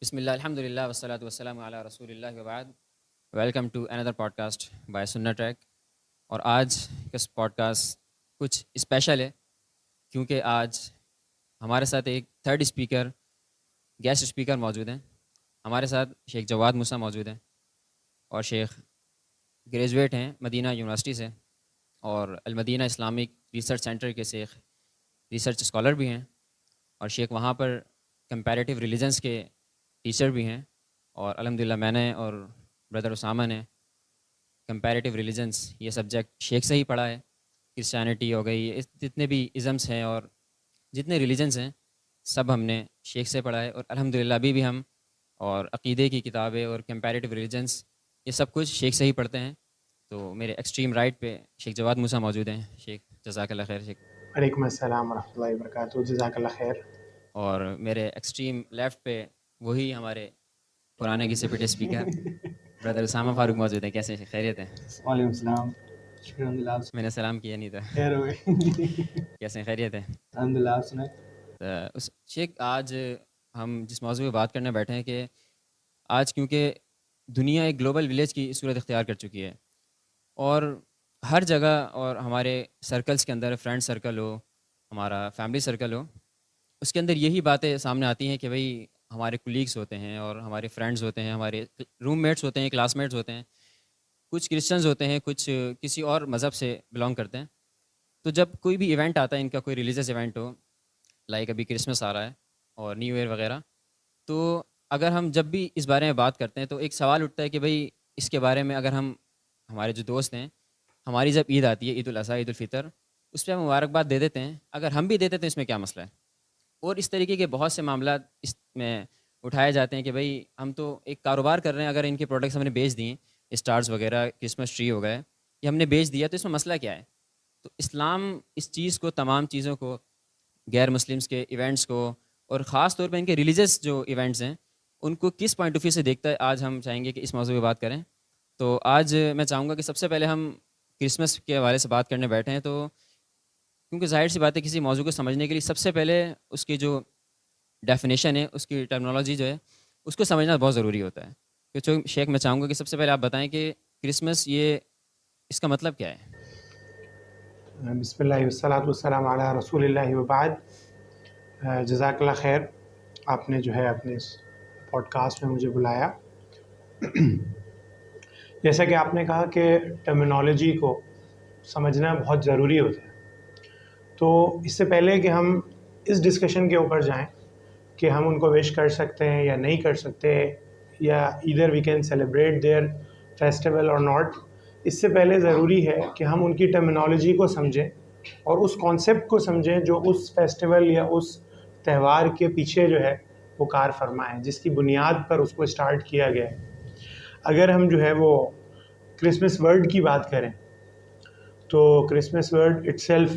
बिस्मिल्लाह अल्हम्दुलिल्लाह वस्सलातु वस्सलामु अला रसूलिल्लाह व बाद। Welcome to another podcast by Sunnah track. और आज का पॉडकास्ट कुछ स्पेशल है क्योंकि आज हमारे साथ एक थर्ड स्पीकर, गेस्ट स्पीकर मौजूद हैं। हमारे साथ शेख जवाद मूसा मौजूद हैं और शेख ग्रेजुएट हैं मदीना यूनिवर्सिटी से और अल मदीना इस्लामिक रिसर्च सेंटर के शेख रिसर्च स्कॉलर भी हैं और शेख वहाँ पर कंपैरेटिव रिलीजन्स के टीचर भी हैं। और अल्हम्दुलिल्लाह मैंने और ब्रदर उसामा ने कंपैरेटिव रिलीजन्स ये सब्जेक्ट शेख से ही पढ़ा है। क्रिश्चियनिटी हो गई, जितने भी इज़म्स हैं और जितने रिलीजन्स हैं सब हमने शेख से पढ़ा है। और अल्हम्दुलिल्लाह अभी भी हम और अक़ीदे की किताबें और कंपैरेटिव रिलीजन्स ये सब कुछ शेख से ही पढ़ते हैं। तो मेरे एक्सट्रीम राइट पे शेख जवाद मूसा मौजूद हैं। शेख जज़ाकल्लाह खैर शेख। वालेकुम अस्सलाम वरहमतुल्लाहि वबरकातुहू, जज़ाकल्लाह खैर। और मेरे एक्सट्रीम लेफ़्ट पे वही हमारे पुराने घिसे पिटे स्पीकर ब्रदर उसामा फ़ारूक मौजूद हैं। कैसे हैं? खैरियत है? वालेकुम सलाम। शुक्र अल्हम्दुलिल्लाह। मैंने सलाम किया नहीं था। खैर हो गई। कैसे हैं? खैरियत है? अल्हम्दुलिल्लाह, आप सुनाएं। उस शेख आज हम जिस मौजू पे बात करने बैठे हैं कि आज क्योंकि दुनिया एक ग्लोबल विलेज की सूरत इख्तियार कर चुकी है और हर जगह और हमारे सर्कल्स के अंदर, फ्रेंड सर्कल हो, हमारा फैमिली सर्कल हो, उसके अंदर यही बातें सामने आती हैं कि भाई हमारे कुलीग्स होते हैं और हमारे फ्रेंड्स होते हैं, हमारे रूममेट्स होते हैं, क्लासमेट्स होते हैं, कुछ क्रिश्चियंस होते हैं, कुछ किसी और मज़हब से बिलोंग करते हैं। तो जब कोई भी इवेंट आता है, इनका कोई रिलीजियस इवेंट हो, लाइक अभी क्रिसमस आ रहा है और न्यू ईयर वगैरह, तो अगर हम जब भी इस बारे में बात करते हैं तो एक सवाल उठता है कि भाई इसके बारे में अगर हम, हमारे जो दोस्त हैं, हमारी जब ईद आती है, ईद उल अज़हा, ईद उल फ़ितर, उस पर हम मुबारकबाद दे देते हैं। अगर हम भी देते हैं तो इसमें क्या मसला है? और इस तरीके के बहुत से मामला इसमें उठाए जाते हैं कि भाई हम तो एक कारोबार कर रहे हैं, अगर इनके प्रोडक्ट्स हमने बेच दिए, स्टार्स वगैरह, क्रिसमस ट्री हो गए, ये हमने बेच दिया, तो इसमें मसला क्या है? तो इस्लाम इस चीज़ को, तमाम चीज़ों को, गैर मुस्लिम्स के इवेंट्स को और ख़ास तौर पे इनके रिलीजियस जो इवेंट्स हैं उनको किस पॉइंट ऑफ व्यू से देखता है, आज हम चाहेंगे कि इस मौजू पे बात करें। तो आज मैं चाहूँगा कि सबसे पहले हम क्रिसमस के हवाले से बात करने बैठे हैं। तो क्योंकि ज़ाहिर सी बात है किसी मौजू को समझने के लिए सबसे पहले उसकी जो डेफिनेशन है, उसकी टर्मिनोलॉजी जो है, उसको समझना बहुत ज़रूरी होता है। तो जो शेख, मैं चाहूँगा कि सबसे पहले आप बताएं कि क्रिसमस ये, इसका मतलब क्या है? बिस्मिल्लाह वस्सलातु वस्सलाम अला रसूलिल्लाहि व बाद। जज़ाकल्लाह खैर, आपने जो है अपने इस पॉडकास्ट में मुझे बुलाया। जैसा कि आपने कहा कि टर्मिनोलॉजी को समझना बहुत ज़रूरी होता है। तो इससे पहले कि हम इस डिस्कशन के ऊपर जाएं कि हम उनको विश कर सकते हैं या नहीं कर सकते, या either we can celebrate their festival और नॉट, इससे पहले ज़रूरी है कि हम उनकी टर्मिनोलॉजी को समझें और उस कॉन्सेप्ट को समझें जो उस फेस्टिवल या उस त्यौहार के पीछे जो है वो कार फरमा है, जिसकी बुनियाद पर उसको स्टार्ट किया गया है। अगर हम जो है वो क्रिसमस वर्ड की बात करें तो क्रिसमस वर्ड इट्सेल्फ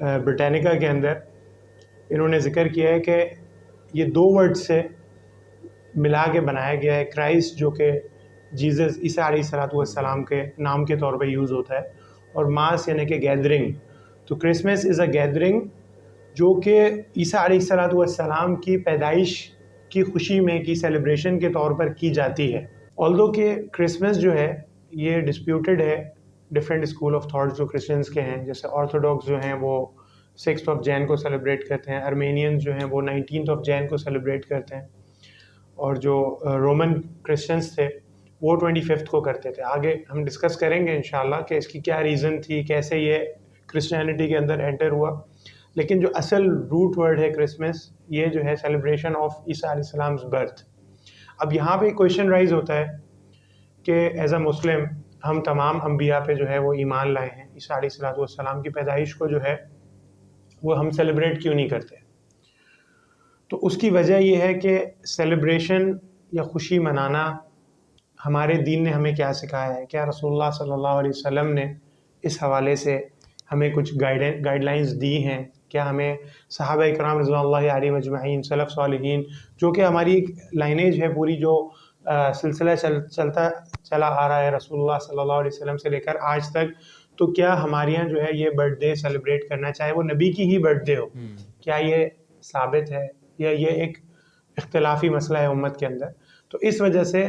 ब्रिटानिका के अंदर इन्होंने ज़िक्र किया है कि ये दो वर्ड से मिला के बनाया गया है। क्राइस्ट जो कि जीसस, ईसा अलैहिस्सलाम के नाम के तौर पे यूज़ होता है, और मास यानी कि गैदरिंग। तो क्रिसमस इज़ अ गैदरिंग जो कि ईसा अलैहिस्सलाम की पैदाइश की खुशी में, की सेलिब्रेशन के तौर पर की जाती है। ऑल्दो कि क्रिसमस जो है ये डिस्प्यूटेड है, डिफरेंट स्कूल ऑफ थॉट्स जो क्रिश्चियंस के हैं, जैसे ऑर्थोडॉक्स जो हैं वो 6 ऑफ जैन को सेलिब्रेट करते हैं, अर्मेनियंस जो हैं वो 19 ऑफ जैन को सेलिब्रेट करते हैं, और जो रोमन क्रिश्चियंस थे वो 25 को करते थे। आगे हम डिस्कस करेंगे इंशाल्लाह कि इसकी क्या रीज़न थी, कैसे ये क्रिश्चियनिटी के अंदर एंटर हुआ। लेकिन जो असल रूट वर्ड है क्रिसमस, ये जो है सेलिब्रेशन ऑफ ईसा अलैहिस्सलाम्स बर्थ। अब यहाँ पे क्वेश्चन राइज होता है कि एज अ मुस्लिम हम तमाम अम्बिया पे जो है वो ईमान लाए हैं, ईसा अलैहिस्सलाम की पैदाइश को जो है वो हम सेलिब्रेट क्यों नहीं करते? तो उसकी वजह ये है कि सेलिब्रेशन या खुशी मनाना हमारे दीन ने हमें क्या सिखाया है, क्या रसूलुल्लाह सल्लल्लाहु अलैहि वसल्लम ने इस हवाले से हमें कुछ गाइडलाइंस दी हैं, क्या हमें सहाबा इकराम रज़ियल्लाहु अलैहिम अजमईन, सलफ़ सालिहीन, जो कि हमारी एक लाइनेज है पूरी, जो सिलसिला चलता चला आ रहा है रसूलुल्लाह सल्लल्लाहु अलैहि वसल्लम से लेकर आज तक, तो क्या हमारे यहाँ जो है ये बर्थडे सेलिब्रेट करना, चाहे वो नबी की ही बर्थडे हो, क्या ये साबित है या ये एक इख्तिलाफ़ी मसला है उम्मत के अंदर। तो इस वजह से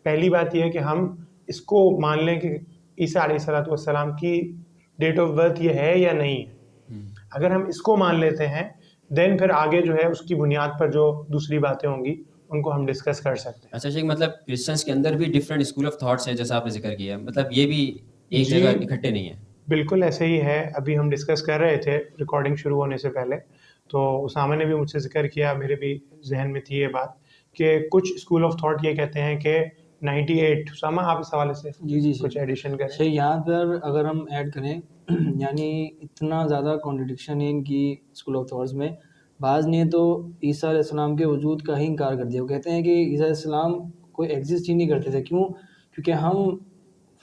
पहली बात ये है कि हम इसको मान लें कि ईसा अलैहिस्सलातु वस्सलाम की डेट ऑफ बर्थ ये है या नहीं है। अगर हम इसको मान लेते हैं देन फिर आगे जो है उसकी बुनियाद पर जो दूसरी बातें होंगी उनको हम डिस्कस कर सकते हैं। अच्छा शेख, मतलब क्रिश्चियंस के अंदर भी डिफरेंट स्कूल ऑफ थॉट्स हैं जैसा आपने जिक्र किया, मतलब ये भी एक जी जगह इकट्ठे नहीं है? बिल्कुल ऐसे ही है। अभी हम डिस्कस कर रहे थे रिकॉर्डिंग शुरू होने से पहले, तो उसामा ने भी मुझसे ज़िक्र किया, मेरे भी जहन में थी ये बात कि कुछ स्कूल ऑफ थॉट ये कहते हैं कि 98। उसामा आप इस हवाले से जी जी कुछ एडिशन करें। सही, यहाँ पर अगर हम ऐड करें यानी इतना ज़्यादा कॉन्ट्रडिक्शन है इनकी स्कूल ऑफ थॉट्स में। बाज़ ने तो ईसा अलैहिस्सलाम के वजूद का ही इनकार कर दिया। वो कहते हैं कि ईसा अलैहिस्सलाम कोई एग्जिस्ट ही नहीं करते थे। क्यों? क्योंकि हम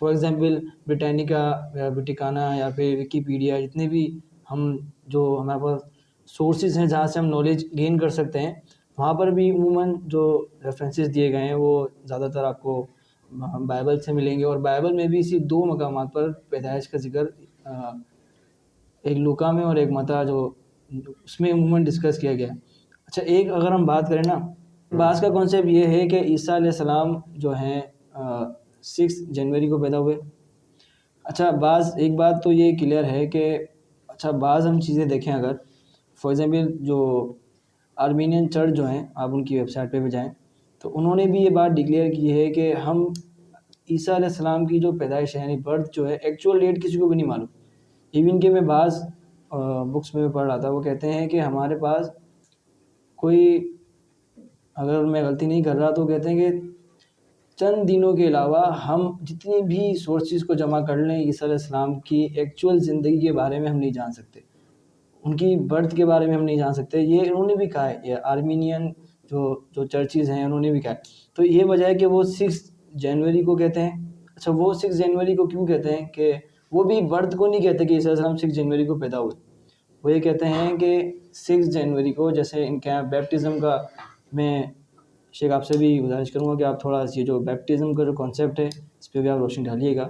फॉर एग्ज़ाम्पल ब्रिटानिका या ब्रिटिकाना या फिर विकीपीडिया, जितने भी हम जो हमारे पास सोर्सेज हैं जहाँ से हम नॉलेज गेन कर सकते हैं, वहाँ पर भी अमूमन जो रेफरेंसेस दिए गए हैं वो ज़्यादातर आपको बाइबल से मिलेंगे। और बाइबल में भी इसी दो मकामात पर पैदाइश का जिक्र, एक लूका में और एक मत्ता, जो उसमें अमूमन डिस्कस किया गया है। अच्छा, एक अगर हम बात करें ना, बास का कॉन्सेप्ट ये है कि ईसा अलैहिस्सलाम जो हैं 6 जनवरी को पैदा हुए। अच्छा, एक बात तो ये क्लियर है कि अच्छा बाज़ हम चीज़ें देखें, अगर फॉर एग्ज़ाम्पल जो आर्मीनियन चर्च जो हैं, आप उनकी वेबसाइट पे भी जाएँ तो उन्होंने भी ये बात डिक्लेयर की है कि हम ईसा अलैहिस्सलाम की जो पैदाइश है यानी बर्थ जो है, एक्चुअल डेट किसी को भी नहीं मालूम। इवन के मैं बाज़ बुक्स में पढ़ रहा था, वो कहते हैं कि हमारे पास कोई, अगर मैं गलती नहीं कर रहा तो कहते हैं कि चंद दिनों के अलावा हम जितनी भी सोर्सेज को जमा कर लें, ईसा अलैहिस्सलाम की एक्चुअल ज़िंदगी के बारे में हम नहीं जान सकते, उनकी बर्थ के बारे में हम नहीं जान सकते। ये उन्होंने भी कहा है, ये आर्मीनियन जो चर्चेज़ हैं उन्होंने भी कहा है। तो ये वजह है कि वो 6 जनवरी को कहते हैं। अच्छा, वो 6 जनवरी को क्यों कहते हैं कि वो भी बर्थ को नहीं कहते कि ईसा अलैहिस्सलाम 6 जनवरी को पैदा हुए। वो ये कहते हैं कि 6 जनवरी को, जैसे इनके यहाँ बैप्टिज़्म का, मैं शेख आपसे भी गुजारिश करूँगा कि आप थोड़ा ये जो बैप्टिज़्म का जो कॉन्सेप्ट है इस पे भी आप रोशनी डालिएगा।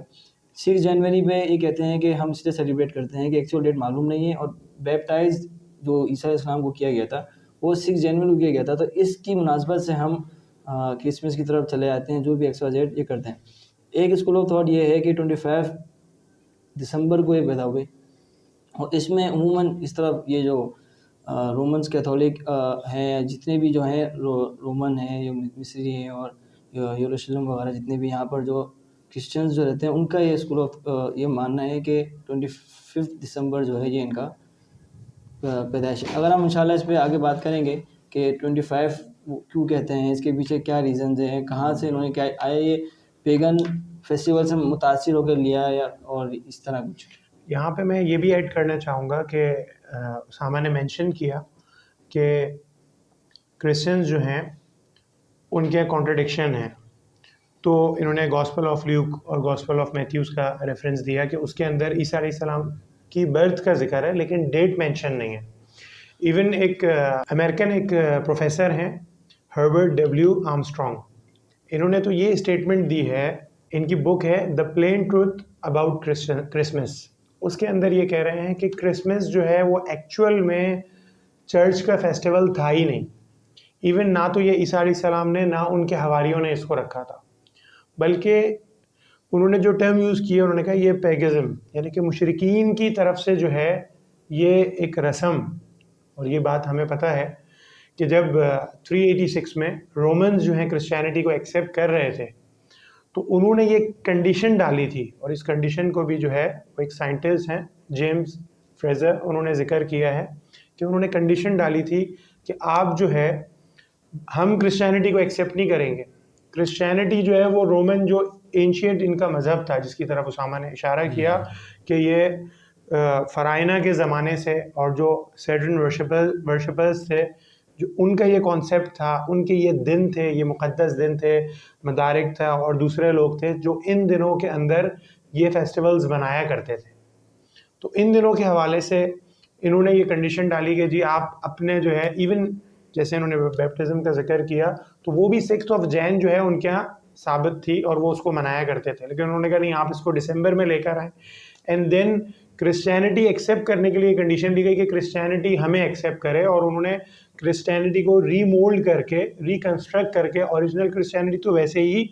6 जनवरी में ये कहते हैं कि हम इसलिए सेलिब्रेट करते हैं कि एक्चुअल डेट मालूम नहीं है, और बैप्टाइज़ जो ईसा अलैहिस्सलाम को किया गया था वो 6 जनवरी को किया गया था। तो इसकी मुनासबत से हम क्रिसमस की तरफ चले आते हैं, जो भी XYZ ये करते हैं। एक स्कूल ऑफ थॉट ये है कि 25 दिसंबर को ये पैदा हुए, और इसमें अमूमन इस तरफ ये जो रोमन्स कैथोलिक हैं, जितने भी जो हैं रोमन हैं, ये मिस्री हैं, और यरूशलेम वगैरह जितने भी यहाँ पर जो क्रिश्चियंस जो रहते हैं, उनका ये स्कूल ऑफ ये मानना है कि 25 दिसंबर जो है ये इनका पैदाइश है। अगर हम इंशाल्लाह इस पे आगे बात करेंगे कि 25 वो क्यों कहते हैं, इसके पीछे क्या रीज़न्स हैं, कहाँ से इन्होंने क्या, आया ये पेगन फेस्टिवल से मुतासिर होकर लिया या और इस तरह कुछ। यहाँ पे मैं ये भी ऐड करना चाहूँगा कि उसामा ने मेंशन किया कि क्रिश्चियंस जो हैं उनके कॉन्ट्रडिक्शन है। तो इन्होंने गॉस्पेल ऑफ ल्यूक और गॉस्पेल ऑफ मैथ्यूज़ का रेफरेंस दिया कि उसके अंदर ईसा अलैहिस्सलाम की बर्थ का जिक्र है लेकिन डेट मेंशन नहीं है। इवन एक अमेरिकन एक प्रोफेसर हैं हर्बर्ट W. आर्मस्ट्रॉन्ग, इन्होंने तो ये स्टेटमेंट दी है, इनकी बुक है the plain truth about Christmas. उसके अंदर ये कह रहे हैं कि क्रिसमस जो है वो एक्चुअल में चर्च का फेस्टिवल था ही नहीं। इवन ना तो ये ईसा अलैहिस्सलाम ने, ना उनके हवारियों ने इसको रखा था, बल्कि उन्होंने जो टर्म यूज़ किया, उन्होंने कहा ये पैगज़म, यानी कि मुशरिकीन की तरफ से जो है ये एक रस्म। और ये बात हमें पता है कि जब 386 में रोमन्स जो हैं क्रिश्चियनिटी को एक्सेप्ट कर रहे थे, तो उन्होंने ये कंडीशन डाली थी, और इस कंडीशन को भी जो है वो एक साइंटिस्ट हैं जेम्स फ्रेज़र, उन्होंने ज़िक्र किया है कि उन्होंने कंडीशन डाली थी कि आप जो है, हम क्रिश्चियनिटी को एक्सेप्ट नहीं करेंगे। क्रिश्चियनिटी जो है वो रोमन जो एंशियंट इनका मज़हब था, जिसकी तरफ उसामा ने इशारा किया कि ये फ़राइना के ज़माने से, और जो सैटर्न वर्शिपर्स थे, जो उनका ये कॉन्सेप्ट था, उनके ये दिन थे, ये मुक़द्दस दिन थे, मदारिक था और दूसरे लोग थे जो इन दिनों के अंदर ये फेस्टिवल्स बनाया करते थे। तो इन दिनों के हवाले से इन्होंने ये कंडीशन डाली कि जी आप अपने जो है, इवन जैसे इन्होंने बैप्टिज़्म का जिक्र किया, तो वो भी 6 ऑफ जैन जो है उनके यहाँ साबित थी और वो उसको मनाया करते थे, लेकिन उन्होंने कहा नहीं, आप इसको दिसंबर में लेकर आए। एंड देन क्रिश्चियनिटी एक्सेप्ट करने के लिए कंडीशन दी गई कि क्रिश्चियनिटी हमें एक्सेप्ट करे, और उन्होंने क्रिश्चियनिटी को रीमोल्ड करके, रिकंस्ट्रक्ट करके, ओरिजिनल क्रिश्चियनिटी तो वैसे ही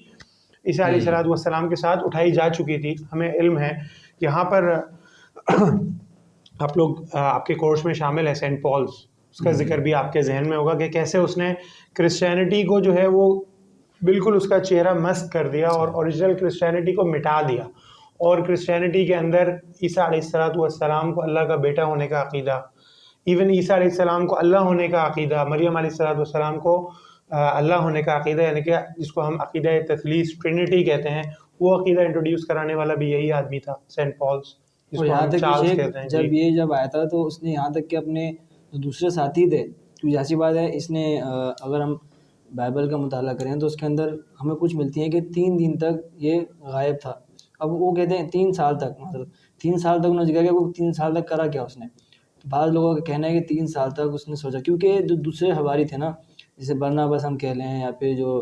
ईसा अलैहिस्सलाम के साथ उठाई जा चुकी थी, हमें इल्म है। यहाँ पर आप लोग आपके कोर्स में शामिल है सेंट पॉल्स, उसका जिक्र भी आपके जहन में होगा कि कैसे उसने क्रिश्चियनिटी को जो है वो बिल्कुल उसका चेहरा मस्त कर दिया और ओरिजिनल क्रिश्चियनिटी को मिटा दिया, और क्रिश्चियनिटी के अंदर ईसा अलैहिस्सलाम को अल्लाह का बेटा होने का अकीदा, इवन ईसा अलैहिस्सलाम को अल्लाह होने का अकीदा, मरियम अलैहिस्सलाम को अल्लाह होने का अकीदा, यानी कि जिसको हम अकीदा तसलीस ट्रिनिटी कहते हैं, वो अकीदा इंट्रोड्यूस कराने वाला भी यही आदमी था, सेंट पॉल्स, और जिसको यहाँ हम तक चार्ल्स कि शेख कहते हैं। जब जी ये जब आया था तो उसने यहाँ तक कि अपने जो दूसरे साथी थे, क्योंकि ऐसी बात है, इसने अगर हम बाइबल का मुताला करें तो उसके अंदर हमें कुछ मिलती है कि 3 दिन तक ये गायब था। अब वो कहते हैं 3 साल तक, मतलब 3 साल तक उन्होंने जिक्र किया, वो 3 साल तक करा क्या उसने। तो बाद लोगों का कहना है कि 3 साल तक उसने सोचा, क्योंकि जो दूसरे हवारी थे ना, जैसे बरनबास हम कह लें, या फिर जो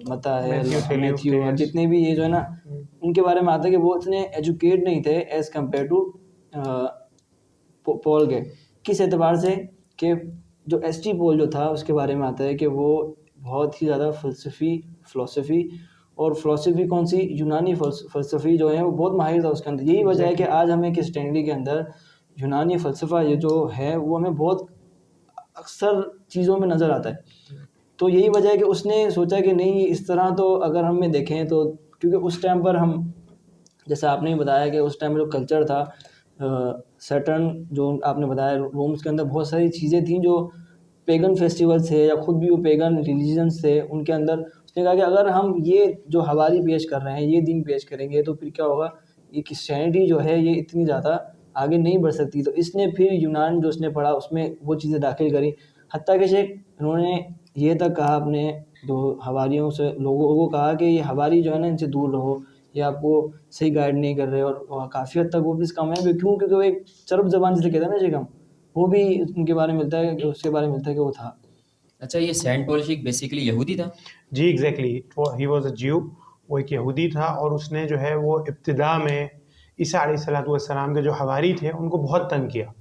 मत्ता है, मैथ्यू, और जितने भी ये जो है ना, उनके बारे में आता है कि वो इतने एजुकेट नहीं थे एज़ कम्पेयर टू पॉल के। किस एतबार से कि जो एस.टी. पॉल जो था उसके बारे में आता है कि वो बहुत ही ज़्यादा फ़िलॉसफ़ी और फ़िलॉसफ़ी कौन सी, यूनानी फ़लसफ़ी जो है वो बहुत माहिर था उसके अंदर। यही वजह है कि आज हमें क्रिश्चियनिटी के अंदर यूनानी फ़लसफ़ा ये जो है वो हमें बहुत अक्सर चीज़ों में नज़र आता है। तो यही वजह है कि उसने सोचा कि नहीं, इस तरह तो अगर हमें देखें तो, क्योंकि उस टाइम पर हम, जैसा आपने बताया कि उस टाइम में जो कल्चर था, सैटर्न जो आपने बताया, रोम्स के अंदर बहुत सारी चीज़ें थी जो पेगन फेस्टिवल्स थे, या खुद भी वो पेगन रिलीजन्स थे उनके अंदर। उसने कहा कि अगर हम ये जो हवारी पेश कर रहे हैं, ये दिन पेश करेंगे, तो फिर क्या होगा, ये क्रिश्चियनिटी जो है ये इतनी ज़्यादा आगे नहीं बढ़ सकती। तो इसने फिर यूनान जो उसने पढ़ा उसमें वो चीज़ें दाखिल करी, हत्ता कि शेख उन्होंने ये तक कहा अपने जो हवारियों से, लोगों को कहा कि ये हवारी जो है ना, इनसे दूर रहो, ये आपको सही गाइड नहीं कर रहे। और काफ़ी हद तक वो भी इस काम है, क्यों, क्योंकि वो एक चरब ज़बान जिसे कहते हैं ना शेख, हम वो भी उनके बारे में मिलता है, उसके बारे में मिलता है कि वो था। अच्छा, ये सेंट पॉल शेख बेसिकली यहूदी था? जी एग्जैक्टली, ही वाज अ ज्यू, वो एक यहूदी था, और उसने जो है वो इब्तिदा में ईसा अलैहिस्सलाम के जो हवारी थे उनको बहुत तंग किया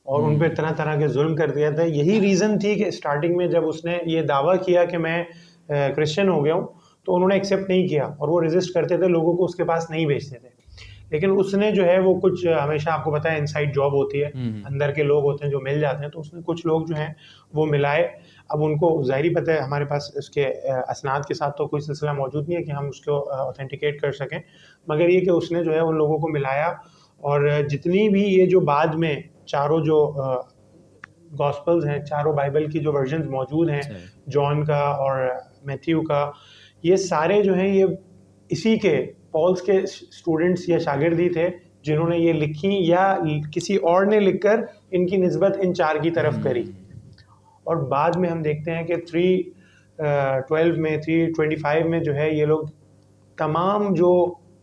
और उन पे तरह तरह के जुल्म कर दिया था। यही रीज़न थी कि स्टार्टिंग में जब उसने ये दावा किया कि मैं क्रिश्चियन हो गया हूँ, तो उन्होंने एक्सेप्ट नहीं किया और वो रेजिस्ट करते थे, लोगों को उसके पास नहीं भेजते थे। लेकिन उसने जो है वो कुछ, हमेशा आपको पता है इनसाइड जॉब होती है, अंदर के लोग होते हैं जो मिल जाते हैं, तो उसने कुछ लोग जो हैं वो मिलाए। अब उनको ज़ाहिर ही पता है, हमारे पास उसके असनाद के साथ तो कोई सिलसिला मौजूद नहीं है कि हम उसको ऑथेंटिकेट कर सकें, मगर ये कि उसने जो है उन लोगों को मिलाया, और जितनी भी ये जो बाद में चारों जो गॉस्पल्स हैं, चारों बाइबल की जो वर्जन्स मौजूद हैं, जॉन का और मैथ्यू का, ये सारे जो हैं ये इसी के, पॉल्स के स्टूडेंट्स या शागिर्दी थे जिन्होंने ये लिखी, या किसी और ने लिखकर इनकी निस्बत इन चार की तरफ करी। और बाद में हम देखते हैं कि 312 में, 325 में जो है ये लोग तमाम जो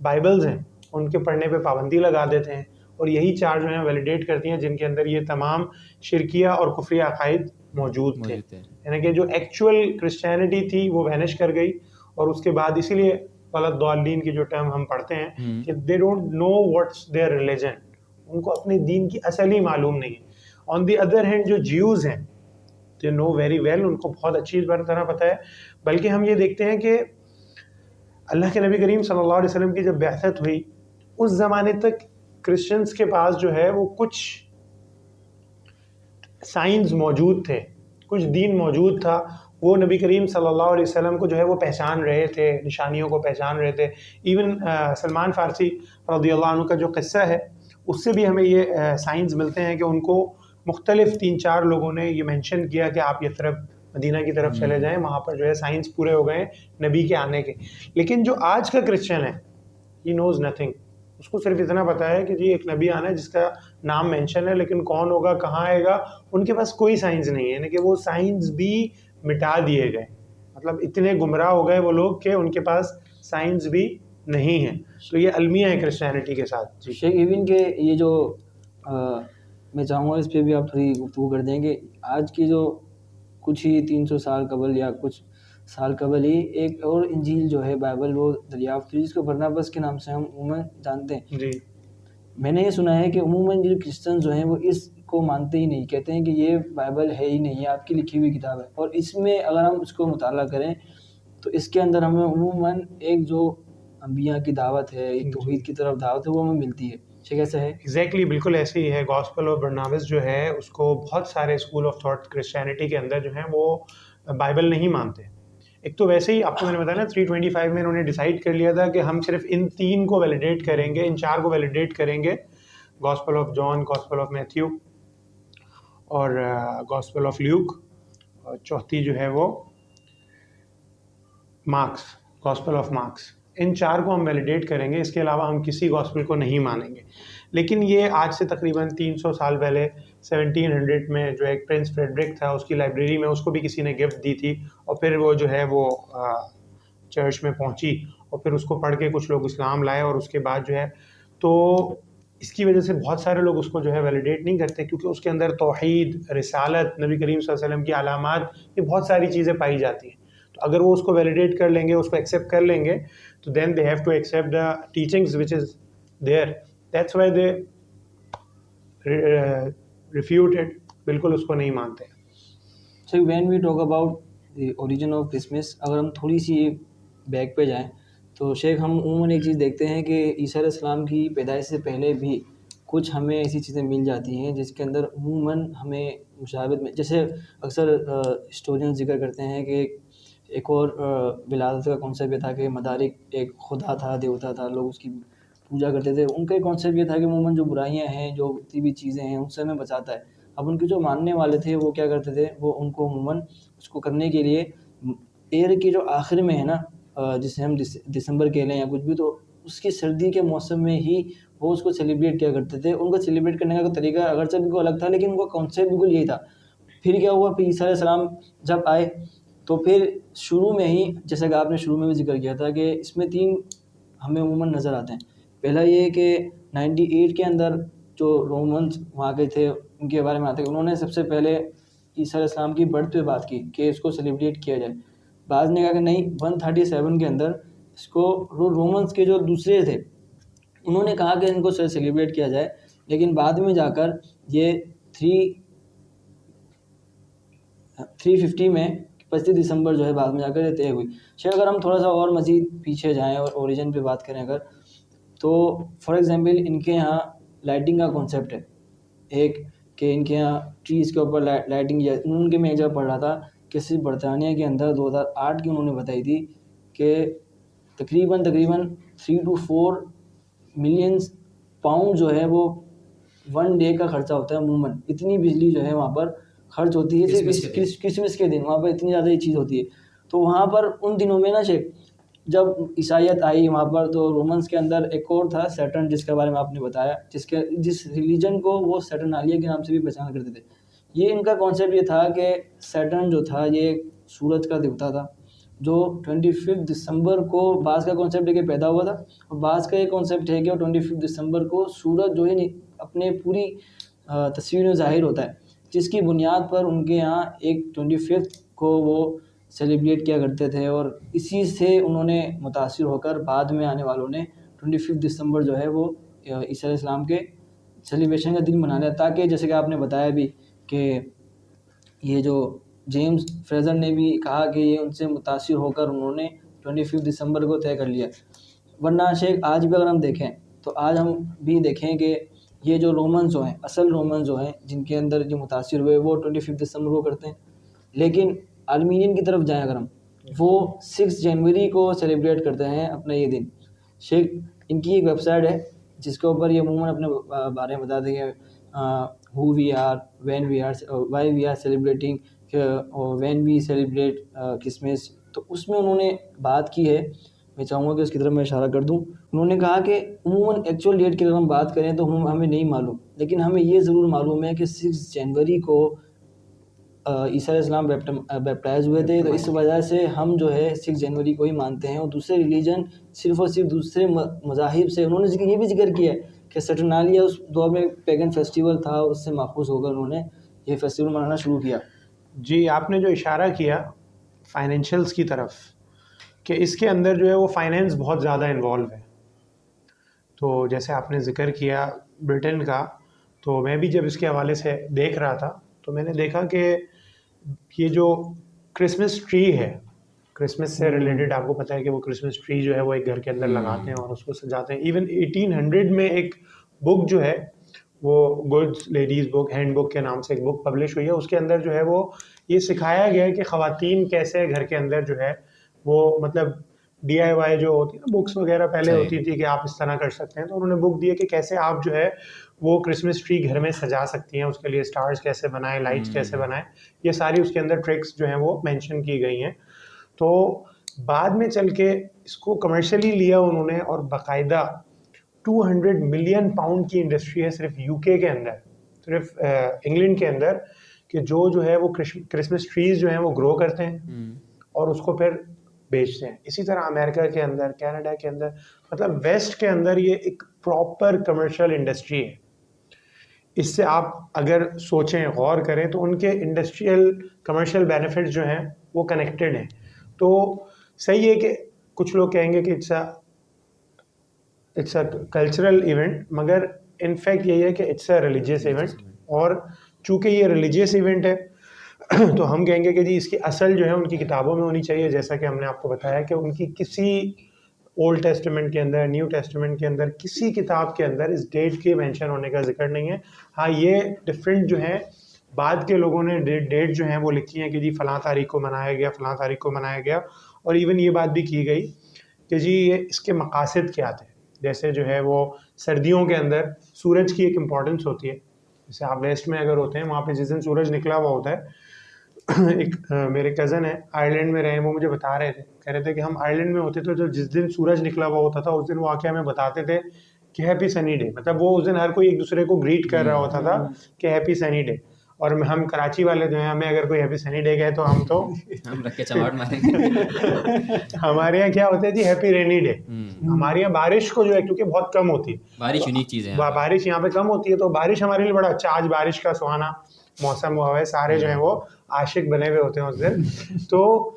बाइबल्स हैं उनके पढ़ने पे पाबंदी लगा देते हैं, और यही चार जो हैं वैलिडेट करती हैं जिनके अंदर ये तमाम शिरकिया और कुफरी अकायद मौजूद थे। यानी कि जो एक्चुअल क्रिश्चियनिटी थी वो वैनिश कर गई, और उसके बाद इसीलिए वलद्दालीन की जो टर्म हम पढ़ते हैं कि they don't know what's their religion, उनको अपने दीन की असल ही मालूम नहीं है। ऑन द अदर हैंड जो ज्यूज़ हैं, दे नो वेरी वेल, उनको बहुत अच्छी तरह पता है। बल्कि हम ये देखते हैं कि अल्लाह के नबी करीम सल्लल्लाहु अलैहि वसल्लम की जब बिअसत हुई, उस ज़माने तक क्रिश्चियंस के पास जो है वो कुछ साइंस मौजूद थे, कुछ दीन मौजूद था, वो नबी करीम सल्लल्लाहु अलैहि वसल्लम को जो है वो पहचान रहे थे, निशानियों को पहचान रहे थे। इवन सलमान फ़ारसी रज़ियल्लाहु अन्हु का जो क़िस्सा है उससे भी हमें ये साइंस मिलते हैं कि उनको मुख्तलिफ 3-4 लोगों ने ये मेंशन किया कि आप यथरब मदीना की तरफ चले जाएं, वहाँ पर जो है साइंस पूरे हो गए नबी के आने के। लेकिन जो आज का क्रिश्चियन है, ही नोज़ नथिंग, उसको सिर्फ इतना पता है कि जी एक नबी आना है जिसका नाम मेंशन है, लेकिन कौन होगा, कहाँ आएगा, उनके पास कोई साइंस नहीं है। यानी कि वो साइंस भी मिटा दिए गए, मतलब इतने गुमराह हो गए वो लोग कि उनके पास साइंस भी नहीं है। तो ये अलमिया है क्रिश्चियनिटी के साथ। जी शेख इवन के ये जो मैं चाहूँगा इस पे भी आप थोड़ी गुफ्तगू कर दें कि आज की जो कुछ ही 300 साल कबल या कुछ साल कबल ही एक और इंजील जो है बाइबल वो दरियाफ्त हुई, जिसको बरनबास के नाम से हम उम्मन जानते हैं। जी मैंने ये सुना है कि उमूमन जो क्रिश्चियन जो हैं वो इसको मानते ही नहीं, कहते हैं कि ये बाइबल है ही नहीं, ये आपकी लिखी हुई किताब है। और इसमें अगर हम उसको मुताला करें तो इसके अंदर हमें उमूमन एक जो अंबिया की दावत है, एक तौहीद की तरफ दावत है, वो हमें मिलती है। कैसा है? एग्जैक्टली बिल्कुल ऐसे ही है। गॉस्पेल ऑफ बरनाबिस जो है उसको बहुत सारे स्कूल ऑफ थॉट क्रिश्चियनिटी के अंदर जो है वो बाइबल नहीं मानते। एक तो वैसे ही आपको मैंने बताया ना 325 में इन्होंने डिसाइड कर लिया था कि हम सिर्फ इन 3 को वैलिडेट करेंगे, इन 4 को वैलिडेट करेंगे, gospel of John, gospel of Matthew और गॉस्पेल ऑफ ल्यूक, और चौथी जो है वो मार्क्स, गॉस्पेल ऑफ मार्क्स। इन 4 को हम वैलिडेट करेंगे, इसके अलावा हम किसी गॉस्पेल को नहीं मानेंगे। लेकिन ये आज से तकरीबन 300 साल पहले 1700 में जो एक प्रिंस फ्रेडरिक था उसकी लाइब्रेरी में उसको भी किसी ने गिफ्ट दी थी, और फिर वो जो है वो चर्च में पहुंची और फिर उसको पढ़ के कुछ लोग इस्लाम लाए, और उसके बाद जो है तो इसकी वजह से बहुत सारे लोग उसको जो है वैलिडेट नहीं करते, क्योंकि उसके अंदर तौहीद, रिसालत, नबी करीम सल्लल्लाहु अलैहि वसल्लम की अलामात, ये बहुत सारी चीज़ें पाई जाती हैं। तो अगर वो उसको वैलिडेट कर लेंगे, उसको एक्सेप्ट कर लेंगे, तो then they have to accept the teachings which is there. That's why they refute it, बिल्कुल उसको नहीं मानते। So when we talk about the origin of Christmas, अगर हम थोड़ी सी बैक पे जाएं तो शेख हम उमूमन एक चीज़ देखते हैं कि ईसा अलैहिस्सलाम की पैदाइश से पहले भी कुछ हमें ऐसी चीज़ें मिल जाती हैं जिसके अंदर उमूमन हमें मुशाबहत में, जैसे अक्सर हिस्टोरियन जिक्र करते हैं कि एक और विलादत का कॉन्सेप्ट ये था कि मदारिक एक खुदा था, देवता था, लोग उसकी पूजा करते थे। उनका एक कॉन्सेप्ट ये था कि उमूमन जो बुराइयां हैं, जो जितनी भी चीज़ें हैं, उनसे हमें बचाता है। अब उनके जो मानने वाले थे वो क्या करते थे, वो उनको उमूमन उसको करने के लिए ईयर के जो आखिर में है ना, जिसे हम दिसंबर कह लें या कुछ भी, तो उसकी सर्दी के मौसम में ही वो उसको सेलिब्रेट किया करते थे। उनको सेलिब्रेट करने का तरीका अगरचे बिल्कुल अलग था, लेकिन उनका कॉन्सेप्ट बिल्कुल यही था। फिर क्या हुआ, फिर ईसा अलैहिस्सलाम जब आए तो फिर शुरू में ही, जैसा कि आपने शुरू में भी जिक्र किया था, कि इसमें 3 हमें उमूमन नज़र आते हैं। पहला ये कि 98 के अंदर जो रोमन्स वहाँ के थे उनके बारे में आता है कि उन्होंने सबसे पहले ईसा अलैहिस्सलाम की बर्थ पे बात की कि इसको सेलिब्रेट किया जाए। बाद ने कहा कि नहीं, 137 के अंदर इसको रोमन्स के जो दूसरे थे उन्होंने कहा कि इनको सेलिब्रेट किया जाए, लेकिन बाद में जाकर ये 350 में 25 दिसंबर जो है बाद में जाकर तय हुई। शायद अगर हम थोड़ा सा और मज़ीद पीछे जाएं और ओरिजिन पे बात करें अगर, तो फॉर एग्जांपल इनके यहाँ लाइटिंग का कॉन्सेप्ट है एक, कि इनके यहाँ ट्रीज़ के ऊपर लाइटिंग, उनके मैं एक जगह पढ़ रहा था कि सिर्फ बरतानिया के अंदर 2008 की उन्होंने बताई थी कि तकरीबन 3 to 4 मिलियन पाउंड जो है वो 1 डे का खर्चा होता है। अमूमन इतनी बिजली जो है वहाँ पर खर्च होती है सिर्फ क्रिसमस के दिन, वहाँ पर इतनी ज़्यादा ये चीज़ होती है। तो वहाँ पर उन दिनों में ना शेख, जब ईसाईयत आई वहाँ पर, तो रोमन्स के अंदर एक और था सैटर्न, जिसके बारे में आपने बताया, जिस रिलीजन को वो सैटर्नालिया के नाम से भी पहचान करते थे। ये इनका कॉन्सेप्ट ये था कि सैटर्न जो था ये सूरज का देवता था, जो 25 दिसंबर को बास का कॉन्सेप्ट है कि पैदा हुआ था, और बास का ये कॉन्सेप्ट है कि 25 दिसंबर को सूरज जो है अपने पूरी तस्वीर में ज़ाहिर होता है, जिसकी बुनियाद पर उनके यहाँ एक 25 को वो सेलिब्रेट किया करते थे। और इसी से उन्होंने मुतासिर होकर बाद में आने वालों ने 25 दिसंबर जो है वो ईसा अलैहिस्सलाम के सेलिब्रेशन का दिन मना लिया, ताकि जैसे कि आपने बताया भी कि ये जो जेम्स फ्रेज़र ने भी कहा कि ये उनसे मुतासिर होकर उन्होंने 25 दिसंबर को तय कर लिया। वरना शेख आज भी अगर हम देखें तो आज हम भी देखें कि ये जो रोमन्स जो हैं, असल रोमन्स जो हैं जिनके अंदर जो मुतासिर हुए, वो 25 दिसंबर को करते हैं। लेकिन आर्मीनियन की तरफ जाएं अगर हम, वो 6 जनवरी को सेलिब्रेट करते हैं अपना ये दिन। शेख इनकी एक वेबसाइट है जिसके ऊपर ये अमूमन अपने बारे में बताते हैं, who we are, when we are, why we are celebrating, when we celebrate Christmas. तो उसमें उन्होंने बात की है, मैं चाहूँगा कि उसकी तरफ मैं इशारा कर दूँ। उन्होंने कहा कि अमूमन एक्चुअल डेट की अगर हम बात करें तो हमें नहीं मालूम, लेकिन हमें ये ज़रूर मालूम है कि 6 जनवरी को ईसा अलैहिस्सलाम बैप्टाइज हुए थे। तो इस वजह से हम जो है 6 जनवरी को ही मानते हैं। और दूसरे रिलीजन सिर्फ़ और सिर्फ दूसरे मज़ाहिब से, उन्होंने ये भी जिक्र किया है कि सैटर्नालिया उस दौर में पैगन फेस्टिवल था, उससे माखूज़ होकर उन्होंने ये फेस्टिवल मनाना शुरू किया। जी, आपने जो इशारा किया फाइनेंशियल्स की तरफ, कि इसके अंदर जो है वो फाइनेंस बहुत ज़्यादा इन्वॉल्व है। तो जैसे आपने ज़िक्र किया ब्रिटेन का, तो मैं भी जब इसके हवाले से देख रहा था तो मैंने देखा कि ये जो क्रिसमस ट्री है, क्रिसमस से रिलेटेड आपको पता है कि वो क्रिसमस ट्री जो है वो एक घर के अंदर लगाते हैं और उसको सजाते हैं। इवन 1800 में एक बुक जो है वो goods ladies book, hand book के नाम से एक बुक पब्लिश हुई है। उसके अंदर जो है वो ये सिखाया गया है कि ख़वातीन कैसे घर के अंदर जो है वो मतलब DIY जो होती है ना, बुक्स वगैरह पहले सही। होती थी कि आप इस तरह कर सकते हैं, तो उन्होंने बुक दी है कि कैसे आप जो है वो क्रिसमस ट्री घर में सजा सकती हैं, उसके लिए स्टार्स कैसे बनाएं, लाइट्स कैसे बनाएं, ये सारी उसके अंदर ट्रिक्स जो हैं वो मेंशन की गई हैं। तो बाद में चल के इसको कमर्शियली लिया उन्होंने और बाकायदा 200 मिलियन पाउंड की इंडस्ट्री है सिर्फ यूके के अंदर, सिर्फ इंग्लैंड के अंदर, कि जो है वो क्रिसमस ट्रीज जो हैं वो ग्रो करते हैं और उसको फिर बेचते हैं। इसी तरह अमेरिका के अंदर, कनाडा के अंदर, मतलब वेस्ट के अंदर ये एक प्रॉपर कमर्शियल इंडस्ट्री है। इससे आप अगर सोचें, गौर करें, तो उनके इंडस्ट्रियल कमर्शियल बेनिफिट्स जो हैं वो कनेक्टेड हैं। तो सही है कि कुछ लोग कहेंगे कि इट्स अ कल्चरल इवेंट, मगर इनफैक्ट यही है कि इट्स अ रिलीजियस इवेंट। और चूँकि ये रिलीजियस इवेंट है तो हम कहेंगे कि जी इसकी असल जो है उनकी किताबों में होनी चाहिए, जैसा कि हमने आपको बताया कि उनकी किसी ओल्ड टेस्टामेंट के अंदर, न्यू टेस्टामेंट के अंदर, किसी किताब के अंदर इस डेट के मेंशन होने का जिक्र नहीं है। हाँ, ये डिफरेंट जो है बाद के लोगों ने डेट जो है वो लिखी है कि जी फ़लाँ तारीख को मनाया गया, फ़लाँ तारीख को मनाया गया। और इवन ये बात भी की गई कि जी ये इसके मकासद क्या थे। जैसे जो है वो सर्दियों के अंदर सूरज की एक इम्पॉर्टेंस होती है। जैसे आप वेस्ट में अगर होते हैं, वहाँ पे जिस दिन सूरज निकला हुआ होता है एक मेरे कज़न है, आयरलैंड में रहे हैं, वो मुझे बता रहे थे, कह रहे थे कि हम आयरलैंड में होते थे तो जिस दिन सूरज निकला हुआ होता था उस दिन वो आके हमें बताते थे कि हैप्पी सनी डे। मतलब वो उस दिन हर कोई एक दूसरे को ग्रीट कर रहा होता था कि हैप्पी सनी डे। और हम कराची वाले जो हैं, हमें अगर कोई हैप्पी सनी डे कहे तो हम तो हम रख के चमाट मारेंगे। हमारे यहाँ क्या होता है जी, हैप्पी रेनी डे। हमारे यहाँ बारिश को जो है, क्योंकि बहुत कम होती है, बारिश यूनिक चीज़ है यहाँ पे। बारिश यहाँ पे कम होती है, तो बारिश हमारे लिए बड़ा अच्छा, आज बारिश का सुहाना मौसम हुआ है, सारे जो है वो आशिक बने हुए होते हैं उस दिन। तो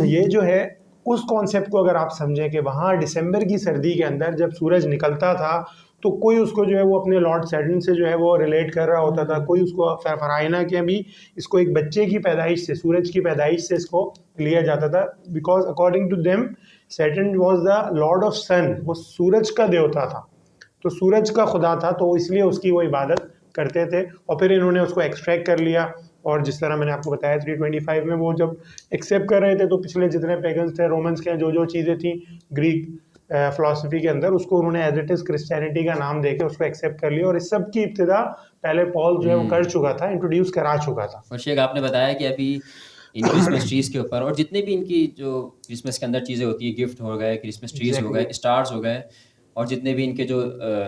ये जो है उस कॉन्सेप्ट को अगर आप समझें कि वहाँ दिसंबर की सर्दी के अंदर जब सूरज निकलता था तो कोई उसको जो है वो अपने लॉर्ड सैटर्न से जो है वो रिलेट कर रहा होता था, कोई उसको फराइना के भी इसको एक बच्चे की पैदाइश से, सूरज की पैदाइश से इसको लिया जाता था। Because according to them Saturn was the lord of sun, वो सूरज का देवता था, तो सूरज का खुदा था, तो इसलिए उसकी वो इबादत करते थे। और फिर इन्होंने उसको एक्सट्रैक्ट कर लिया, और जिस तरह मैंने आपको बताया 325 में वो जब एक्सेप्ट कर रहे थे तो पिछले जितने पेगन्स थे, रोमन्स के जो चीज़ें थी ग्रीक फ़िलासफ़ी के अंदर, उसको उन्होंने एज इट इज़ क्रिश्चियनिटी का नाम देके उसको एक्सेप्ट कर लिया। और इस सब की इब्तिदा पहले पॉल जो है वो कर चुका था, इंट्रोड्यूस करा चुका था। और शेख आपने बताया कि अभी इन क्रिसमस ट्रीज़ के ऊपर और जितने भी इनकी जो क्रिसमस के अंदर चीज़ें होती है, गिफ्ट हो गए, क्रिसमस ट्रीज़ हो गए, स्टार्स हो गए, और जितने भी इनके जो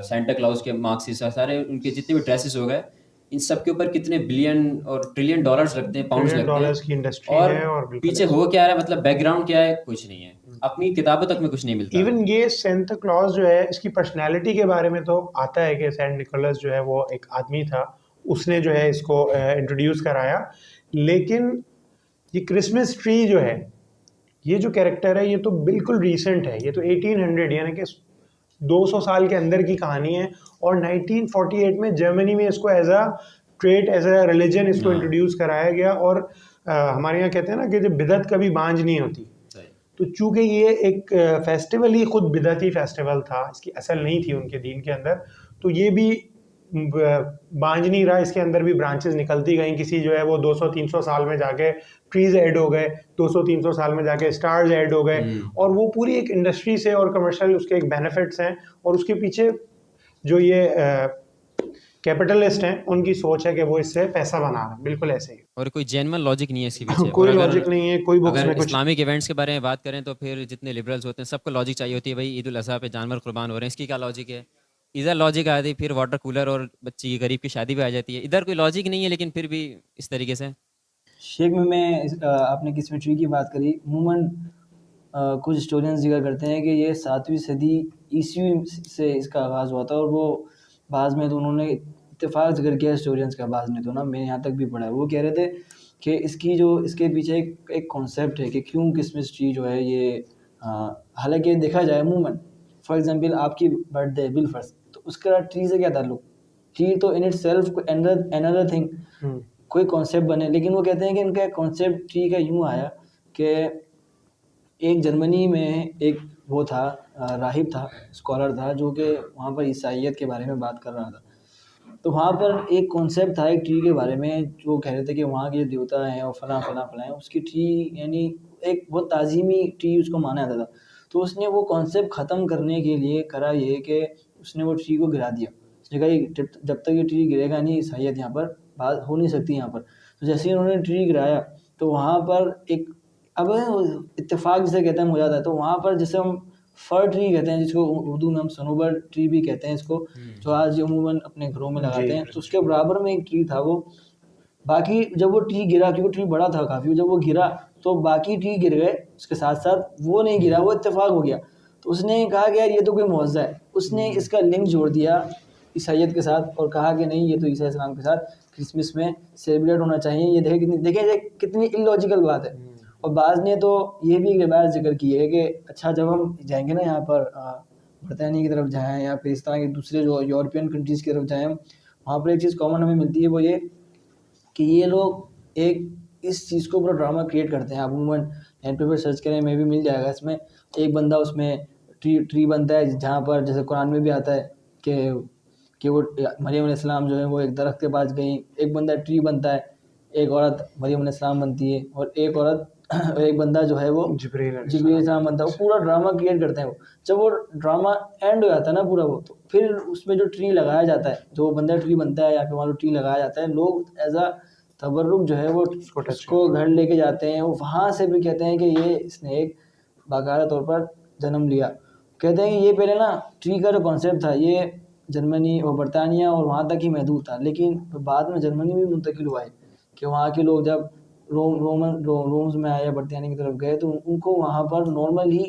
सेंटा क्लॉज के मार्क्स, सारे उनके जितने भी ड्रेसेस हो गए, इन सब के ऊपर कितने बिलियन और ट्रिलियन डॉलर्स लगते हैं, पाउंड्स ट्रिलियन लगते डॉलर्स हैं। की इंडस्ट्री और है, और बिल्कुल पीछे हो क्या रहा है, मतलब बैकग्राउंड क्या है, कुछ नहीं है। अपनी किताबों तक में कुछ नहीं मिलता। इवन ये सेंटा क्लॉज जो है, इसकी पर्सनैलिटी के बारे में तो आता है कि सेंट निकोलस जो है वो एक आदमी था, उसने जो है इसको इंट्रोड्यूस कराया। लेकिन ये क्रिसमस ट्री जो है, ये जो कैरेक्टर है, ये तो बिल्कुल रीसेंट है। ये तो 1800 यानी कि 200 साल के अंदर की कहानी है। और 1948 में जर्मनी में इसको as a trade, as a religion इसको इंट्रोड्यूस कराया गया। और हमारे यहाँ कहते हैं ना कि जब बिदत कभी बांझ नहीं होती, तो चूंकि ये एक फेस्टिवल ही खुद बिदती फेस्टिवल था, इसकी असल नहीं थी उनके दीन के अंदर, तो ये भी बांझ नहीं रहा, इसके अंदर भी ब्रांचेस निकलती गई। किसी जो है वो 200-300 साल में जाके ट्रीज ऐड हो गए, 200-300 साल में जाके स्टार्स ऐड हो गए, और वो पूरी एक इंडस्ट्री से और कमर्शियल उसके एक बेनिफिट्स हैं। और उसके पीछे जो ये कैपिटलिस्ट हैं, उनकी सोच है कि वो इससे पैसा बना रहे हैं, बिल्कुल ऐसे ही। और कोई जेन्युइन लॉजिक नहीं है इसके पीछे। कोई और लॉजिक नहीं है, कोई बुक्स अगर में कुछ। इस्लामिक इवेंट्स के बारे में बात करें तो फिर जितने लिबरल्स होते हैं सबको लॉजिक चाहिए होती है, भाई ईद उल अज़हा पे जानवर कुर्बान हो रहे हैं, इसकी क्या लॉजिक है। इधर लॉजिक आ जाती, फिर वाटर कूलर और बच्ची की गरीब की शादी भी आ जाती है। इधर कोई लॉजिक नहीं है, लेकिन फिर भी इस तरीके से। शेख में आपने क्रिसमस ट्री की बात करी, अमूमन कुछ हिस्टोरियंस जिक्र करते हैं कि ये 7वीं सदी ईस्वी से इसका आगाज़ हुआ था। और वो बाज़ में तो उन्होंने इत्तेफाक जिक्र किया हिस्टोरियंस का, बाज़ ने तो ना, मैंने यहाँ तक भी पढ़ा है, वो कह रहे थे कि इसके पीछे एक कॉन्सेप्ट है कि क्यों क्रिसमस ट्री जो है ये, हालांकि देखा जाए अमूमन फॉर एग्जांपल आपकी बर्थडे बिल फर्स्ट, तो उसका ट्री से क्या ताल्लुक? ट्री तो in it self another thing, कोई कॉन्सेप्ट बने, लेकिन वो कहते हैं कि इनका कॉन्सेप्ट ट्री का यूँ आया कि एक जर्मनी में एक वो था, राहिब था, स्कॉलर था, जो कि वहाँ पर ईसाइयत के बारे में बात कर रहा था। तो वहाँ पर एक कॉन्सेप्ट था एक ट्री के बारे में, जो कह रहे थे कि वहाँ के जो देवता हैं और फलां फलां फलां हैं, उसकी ट्री यानी एक बहुत ताज़ीमी ट्री उसको माना जाता था। तो उसने वो कॉन्सेप्ट ख़त्म करने के लिए करा ये कि उसने वो ट्री को गिरा दिया। उसने कहा ये जब तक ये ट्री गिरेगा नहीं, ईसाइयत यहाँ पर बात हो नहीं सकती यहाँ पर। तो जैसे ही उन्होंने ट्री गिराया तो वहाँ पर एक अब इत्तेफाक जिसे कहते हैं हो जाता है। तो वहाँ पर जैसे हम फर ट्री कहते हैं, जिसको उर्दू में हम सनोबर ट्री भी कहते हैं इसको, जो आज अमूमन अपने घरों में लगाते हैं, तो उसके बराबर में एक ट्री था वो। बाकी जब वो ट्री गिरा, क्योंकि ट्री बड़ा था काफ़ी, जब वो गिरा तो बाकी ट्री गिर गए उसके साथ साथ, वो नहीं गिरा, वो इत्तेफाक हो गया। तो उसने कहा कि यार ये तो कोई मुआवजा है। उसने इसका लिंक जोड़ दिया ईसाइयत के साथ और कहा कि नहीं, ये तो ईसा इस्लाम के साथ क्रिसमस में सेलिब्रेट होना चाहिए। ये देखें कितनी इलॉजिकल बात है। और बाज़ ने तो ये भी एक रिवायत जिक्र की है कि अच्छा जब हम जाएंगे ना यहाँ पर बरतानिया की तरफ जाएँ या फिर इस तरह के दूसरे जो यूरोपियन कंट्रीज़ की तरफ जाएँ, वहाँ पर एक चीज़ कॉमन हमें मिलती है, वो ये कि ये लोग एक इस चीज़ को पूरा ड्रामा क्रिएट करते हैं। आप अमूमन नेट पे सर्च करें, में भी मिल जाएगा। इसमें एक बंदा उसमें ट्री बनता है, जहाँ पर जैसे कुरान में भी आता है कि वो मरियम अलैहिस्सलाम जो है वो एक दरख्त के पास गई, एक बंदा ट्री बनता है, एक औरत मरियम अलैहिस्सलाम बनती है, और एक औरत एक बंदा जो है वो जिब्रील अलैहिस्सलाम बनता है। वो पूरा ड्रामा क्रिएट करते हैं। वो जब वो ड्रामा एंड हो जाता है ना पूरा, वो तो फिर उसमें जो ट्री लगाया जाता है, जो बंदा ट्री बनता है या फिर वहाँ जो ट्री लगाया जाता है, लोग एज अ तबर्रुक जो है वो उसको घर लेके जाते हैं। वो वहाँ से भी कहते हैं कि ये इसने एक बाकायदा तौर पर जन्म लिया। कहते हैं कि ये पहले ना ट्री का जो कॉन्सेप्ट था ये जर्मनी और बरतानिया और वहाँ तक ही महदूद था, लेकिन बाद में जर्मनी में मुंतकिल हुआ है कि वहाँ के लोग जब रोम्स में आए या बरतानिया की तरफ गए, तो उनको वहाँ पर नॉर्मल ही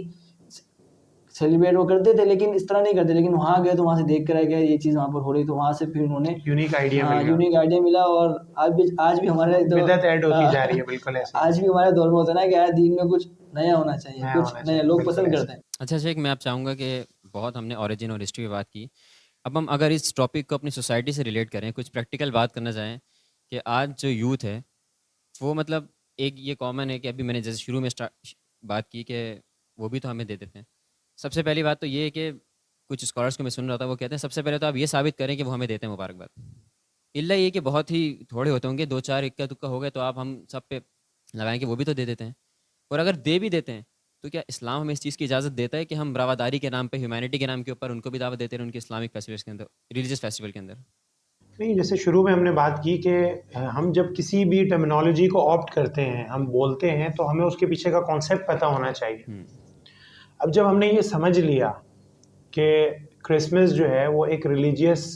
सेलिब्रेट वो करते थे, लेकिन इस तरह नहीं करते। लेकिन वहाँ गए तो वहाँ से देख कर आए, गए ये चीज़ वहाँ पर हो रही, तो वहाँ से फिर उन्होंने यूनिक आइडिया मिला। और आज भी हमारे बिदअत ऐड होती जा रही है, बिल्कुल ऐसे। आज भी हमारे दौर में होता है ना कि यार दीन में कुछ नया होना चाहिए, कुछ नया लोग पसंद करते हैं। अच्छा शेख, मैं आप चाहूँगा कि बहुत हमने ओरिजिन और हिस्ट्री की बात की, अब हम अगर इस टॉपिक को अपनी सोसाइटी से रिलेट करें, कुछ प्रैक्टिकल बात करना चाहें कि आज जो यूथ है वो मतलब एक ये कॉमन है कि अभी मैंने जैसे शुरू में बात की कि वो भी तो हमें दे देते हैं। सबसे पहली बात तो ये है कि कुछ स्कॉलर्स को मैं सुन रहा था, वो कहते हैं सबसे पहले तो आप ये साबित करें कि वो हमें देते हैं मुबारकबाद। इल्ला ये कि बहुत ही थोड़े होते होंगे, 2-4 इक्का तुक्का हो गए तो आप हम सब पे लगाएं कि वो भी तो दे देते हैं। और अगर दे भी देते हैं तो क्या इस्लाम हमें इस चीज़ की इजाज़त देता है कि हम रवादारी के नाम पे, ह्यूमैनिटी के नाम के ऊपर उनको भी दावत देते हैं उनके इस्लामिक फेस्टिवल्स के अंदर, रिलीजियस फेस्टिवल के अंदर? नहीं, जैसे शुरू में हमने बात की कि हम जब किसी भी टर्मिनोलॉजी को ऑप्ट करते हैं, हम बोलते हैं, तो हमें उसके पीछे का कॉन्सेप्ट पता होना चाहिए। अब जब हमने ये समझ लिया कि क्रिसमस जो है वो एक रिलीजियस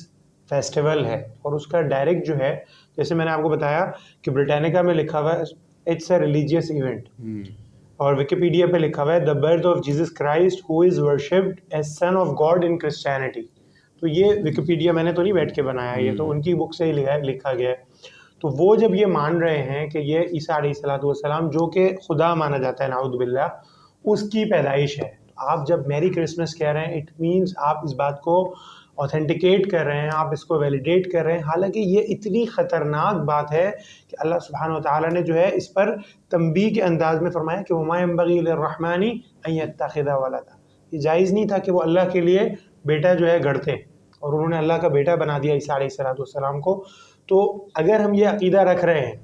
फेस्टिवल है और उसका डायरेक्ट जो है, जैसे मैंने आपको बताया कि ब्रिटानिका में लिखा हुआ है इट्स अ रिलीजियस इवेंट, और विकिपीडिया पे लिखा हुआ है the birth of Jesus Christ who is worshipped as son of God in Christianity. तो ये विकिपीडिया मैंने तो नहीं बैठ के बनाया, ये तो उनकी बुक से ही लिखा गया है। तो वो जब ये मान रहे हैं कि ये ईसा अलैहिस्सलाम जो कि खुदा माना जाता है नाउज़ बिल्लाह, उसकी पैदाइश है, आप जब मैरी क्रिसमस कह रहे हैं, इट मीन्स आप इस बात को ऑथेंटिकेट कर रहे हैं, आप इसको वैलिडेट कर रहे हैं। हालांकि ये इतनी ख़तरनाक बात है कि अल्लाह सुब्हानहू व तआला ने जो है इस पर तंबीह के अंदाज में फरमाया कि वमा यंबगी लिर्रहमानी अन यत्तखिज़ वलदा, ये जायज़ नहीं था कि वो अल्लाह के लिए बेटा जो है गढ़ते, और उन्होंने अल्लाह का बेटा बना दिया ईसा अलैहिस्सलाम को। तो अगर हम ये अक़ीदा रख रहे हैं,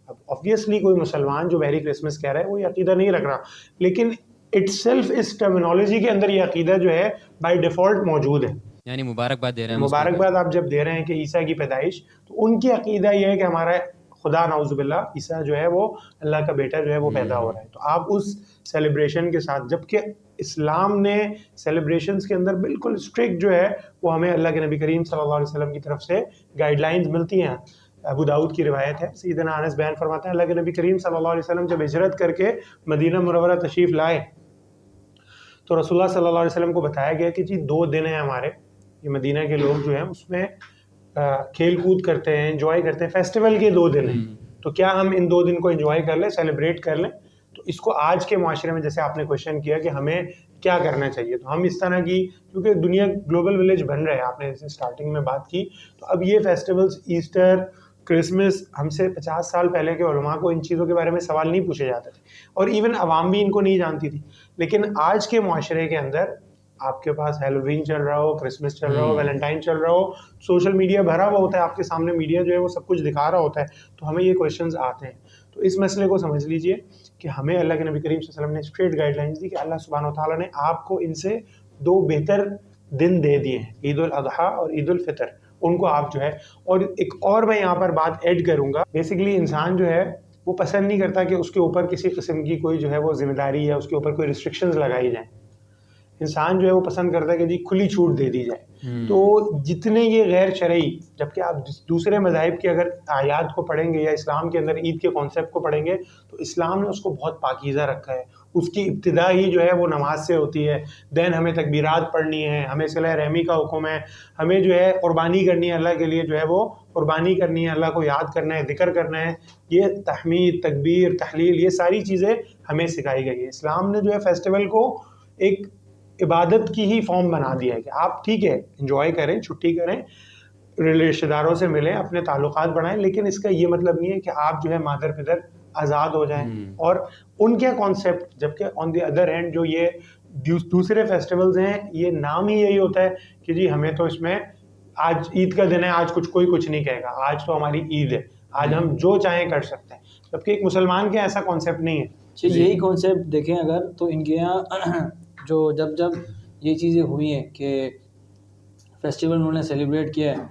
अब ऑब्वियसली कोई मुसलमान जो मैरी क्रिसमस कह रहा है वो ये अक़ीदा नहीं रख रहा, लेकिन इटसेल्फ इस टर्मिनोलॉजी के अंदर ये अक़ीदा जो है बाय डिफ़ॉल्ट मौजूद है। यानी मुबारकबाद दे रहे हैं, मुबारकबाद आप जब दे रहे हैं कि ईसा की पैदाइश, तो उनकी अक़ीदा ये है कि हमारा खुदा नाउज़ु बिल्लाह ईसा जो है वो अल्लाह का बेटा जो है वो पैदा हो रहा है। तो आप उस सेलिब्रेशन के साथ, जबकि इस्लाम ने सेलिब्रेशंस के अंदर बिल्कुल स्ट्रिक्ट जो है वो हमें अल्लाह के नबी करीम सल्लल्लाहु अलैहि वसल्लम की तरफ से गाइडलाइंस मिलती हैं। अबू दाऊद की रिवायत है, सैयदना अनस बयान फरमाते हैं अल्लाह के नबी करीम सल्लल्लाहु अलैहि वसल्लम जब हिजरत करके मदीना मुनव्वरा तशरीफ़ लाए तो रसूलुल्लाह सल्लल्लाहु अलैहि वसल्लम को बताया गया कि जी 2 दिन हैं हमारे, ये मदीना के लोग जो हैं उसमें खेल कूद करते हैं, एंजॉय करते हैं, फेस्टिवल के 2 दिन हैं, तो क्या हम इन 2 दिन को एंजॉय कर लें, सेलिब्रेट कर लें? तो तो इसको आज के माशरे में, जैसे आपने क्वेश्चन किया कि हमें क्या करना चाहिए, तो हम इस तरह की, क्योंकि दुनिया ग्लोबल विलेज बन रहा है, आपने जैसे स्टार्टिंग में बात की, तो अब ये फेस्टिवल्स, ईस्टर, क्रिसमस, हमसे 50 साल पहले के उलमा को इन चीज़ों के बारे में सवाल नहीं पूछे जाते थे, और इवन अवाम भी इनको नहीं जानती थी। लेकिन आज के माशरे के अंदर आपके पास हैलोवीन चल रहा हो, क्रिसमस चल रहा हो, वैलेंटाइन चल रहा हो, सोशल मीडिया भरा हुआ होता है, आपके सामने मीडिया जो है वो सब कुछ दिखा रहा होता है, तो हमें ये क्वेश्चंस आते हैं। तो इस मसले को समझ लीजिए कि हमें अल्लाह के नबी करीम सल्लल्लाहु अलैहि वसल्लम ने स्ट्रेट गाइडलाइंस दी कि अल्लाह सुब्हानहू व तआला ने आपको इनसे 2 बेहतर दिन दे दिए हैं, ईद उल अज़हा और ईद उल फितर, उनको आप जो है, और एक और मैं यहाँ पर बात ऐड करूँगा, बेसिकली इंसान जो है वो पसंद नहीं करता कि उसके ऊपर किसी किस्म की कोई जो है वो जिम्मेदारी या उसके ऊपर कोई रिस्ट्रिक्शंस लगाई जाए। इंसान जो है वो पसंद करता है कि जी खुली छूट दे दी जाए। तो जितने ये गैर शरई, जबकि आप दूसरे मज़ाहिब की अगर आयात को पढ़ेंगे या इस्लाम के अंदर ईद के कॉन्सेप्ट को पढ़ेंगे, तो इस्लाम ने उसको बहुत पाकीज़ा रखा है। उसकी इब्तिदा ही जो है वो नमाज से होती है, दैन हमें तकबीरात पढ़नी है, हमें सिला रहमी का हुक्म है, हमें जो है कुर्बानी करनी है, अल्लाह के लिए जो है वो कुर्बानी करनी है, अल्लाह को याद करना है, ज़िक्र करना है, ये तहमीद, तकबीर, तहलील, ये सारी चीज़ें हमें सिखाई गई है। इस्लाम ने जो है फेस्टिवल को एक इबादत की ही फॉर्म बना दिया है कि आप ठीक है एंजॉय करें, छुट्टी करें, रिश्तेदारों से मिलें, अपने ताल्लुकात बढ़ाएं, लेकिन इसका ये मतलब नहीं है कि आप जो है मादर पिदर आज़ाद हो जाएं। और उनके कॉन्सेप्ट, जबकि ऑन द अदर हैंड जो ये दूसरे फेस्टिवल्स हैं, ये नाम ही यही होता है कि जी हमें तो इसमें आज ईद का दिन है, आज कोई कुछ नहीं कहेगा, आज तो हमारी ईद है, आज हम जो चाहें कर सकते हैं। जबकि एक मुसलमान के ऐसा कॉन्सेप्ट नहीं है। यही कॉन्सेप्ट देखें अगर, तो इनके यहाँ जो जब ये चीज़ें हुई हैं कि फेस्टिवल उन्होंने सेलिब्रेट किया है,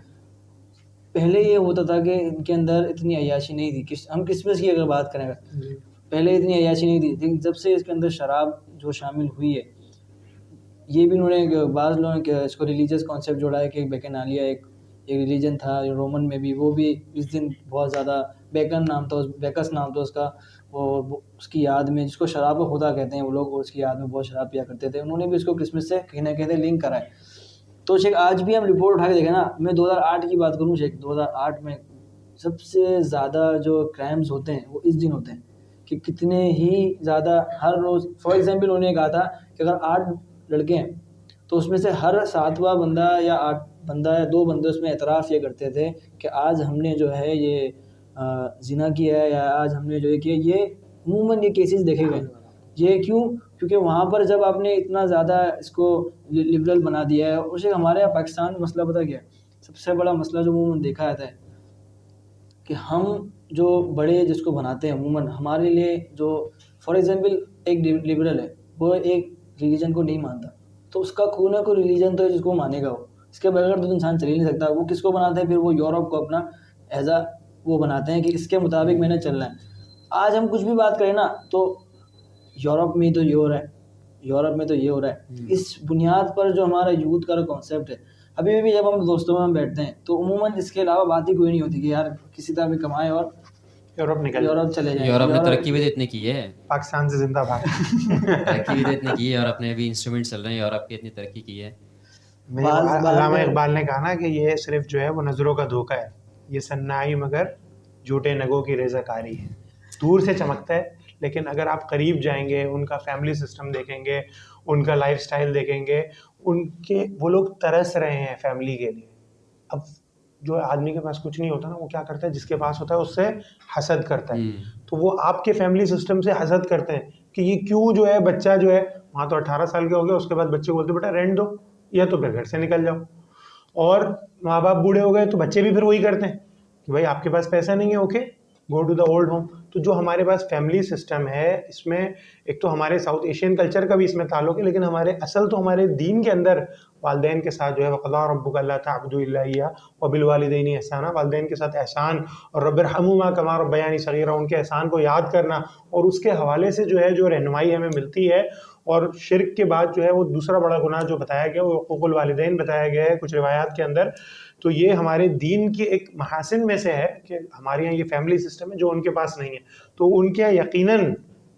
पहले ये होता था कि इनके अंदर इतनी अय्याशी नहीं थी। हम क्रिसमस की अगर बात करें, पहले इतनी अय्याशी नहीं थी, लेकिन जब से इसके अंदर शराब जो शामिल हुई है, ये भी उन्होंने, बाज़ लोगों ने इसको रिलीजियस कॉन्सेप्ट जोड़ा है कि बैकेनालिया एक रिलीजन था रोमन में भी, वो भी इस दिन बहुत ज़्यादा, बैकस नाम था उसका, वो उसकी याद में, जिसको शराब का खुदा कहते हैं वो लोग, उसकी याद में बहुत शराब पिया करते थे। उन्होंने भी इसको क्रिसमस से कहीं ना कहीं लिंक करा है। तो शेख आज भी हम रिपोर्ट उठा के देखें ना, मैं 2008 की बात करूँ शेख, 2008 में सबसे ज़्यादा जो क्राइम्स होते हैं वो इस दिन होते हैं, कि कितने ही ज़्यादा हर रोज़। फॉर एग्जाम्पल उन्होंने कहा था कि अगर 8 लड़के हैं तो उसमें से हर 7वां बंदा या 8 बंदा या 2 बंदे उसमें एतराफ़ ये करते थे कि आज हमने जो है ये ज़िना किया है, या आज हमने जो है किया। ये अमूमन ये केसेस देखे गए। ये क्यों? क्योंकि वहाँ पर जब आपने इतना ज़्यादा इसको लिबरल बना दिया है। और शेख हमारे यहाँ पाकिस्तान में मसला पता क्या है? सबसे बड़ा मसला जो अमूमन देखा जाता है कि हम जो बड़े जिसको बनाते हैं अमूमन, हमारे लिए जो फॉर एग्जांपल एक लिबरल है, वो एक रिलीजन को नहीं मानता, तो उसका कोई ना कोई रिलीजन तो है जिसको मानेगा वो, इसके बगैर तो इंसान चल ही नहीं सकता। वो किसको बनाते हैं फिर? वो यूरोप को अपना एज आ वो बनाते हैं कि इसके मुताबिक मैंने चलना है। आज हम कुछ भी बात करें ना, तो यूरोप में तो ये हो रहा है, यूरोप में तो ये हो रहा है। इस बुनियाद पर जो हमारा यूथ का कॉन्सेप्ट है, अभी भी जब हम दोस्तों में हम बैठते हैं तो उमूमन इसके अलावा बात ही कोई नहीं होती कि यार किसी तरह भी कमाए और यूरोप चले जाए। यूरोप ने तरक्की भी तो इतनी की है, पाकिस्तान से जिंदाबाद। तरक्की भी तो इतनी की है, और अपने अभी इंस्ट्रूमेंट चल रहे हैं, यूरोप की इतनी तरक्की की है। अल्लामा इकबाल ने कहा ना कि ये सिर्फ जो है वो नज़रों का धोखा है, ये सन्नाई मगर झूठे नगों की रेज़ाकारी है। दूर से चमकता है, लेकिन अगर आप करीब जाएंगे, उनका फैमिली सिस्टम देखेंगे, उनका लाइफस्टाइल देखेंगे, उनके वो लोग तरस रहे हैं फैमिली के लिए। अब जो आदमी के पास कुछ नहीं होता ना, वो क्या करता है, जिसके पास होता है उससे हसद करता है। तो वो आपके फैमिली सिस्टम से हसद करते हैं कि ये क्यों जो है बच्चा जो है वहाँ तो 18 साल के हो गया, उसके बाद बच्चे को बोलते बेटा रेंट दो या तो फिर घर से निकल जाओ। और माँ बाप बूढ़े हो गए तो बच्चे भी फिर वही करते हैं कि भाई आपके पास पैसा नहीं है, okay go to the old home. तो जो हमारे पास फैमिली सिस्टम है, इसमें एक तो हमारे साउथ एशियन कल्चर का भी इसमें ताल्लुक है, लेकिन हमारे असल तो हमारे दीन के अंदर वालिदैन के साथ जो है वक़ज़ा रब्बुका अल्ला तअबुदू इल्ला इय्याहु व बिल वालिदैनि ihसाना, वालिदैन के साथ एहसान, और रब्बिरहमुहुमा कमा रब्बयानी सगीरा, उनके एहसान को याद करना। और उसके हवाले से जो है जो रहनुमाई हमें मिलती है। और शिर्क के बाद जो है वो दूसरा बड़ा गुनाह जो बताया गया वो हुकूकुल वालिदैन बताया गया है कुछ रिवायात के अंदर। तो ये हमारे दीन की एक महासिन में से है कि हमारे यहाँ ये फैमिली सिस्टम है जो उनके पास नहीं है। तो उनके यहाँ यकीनन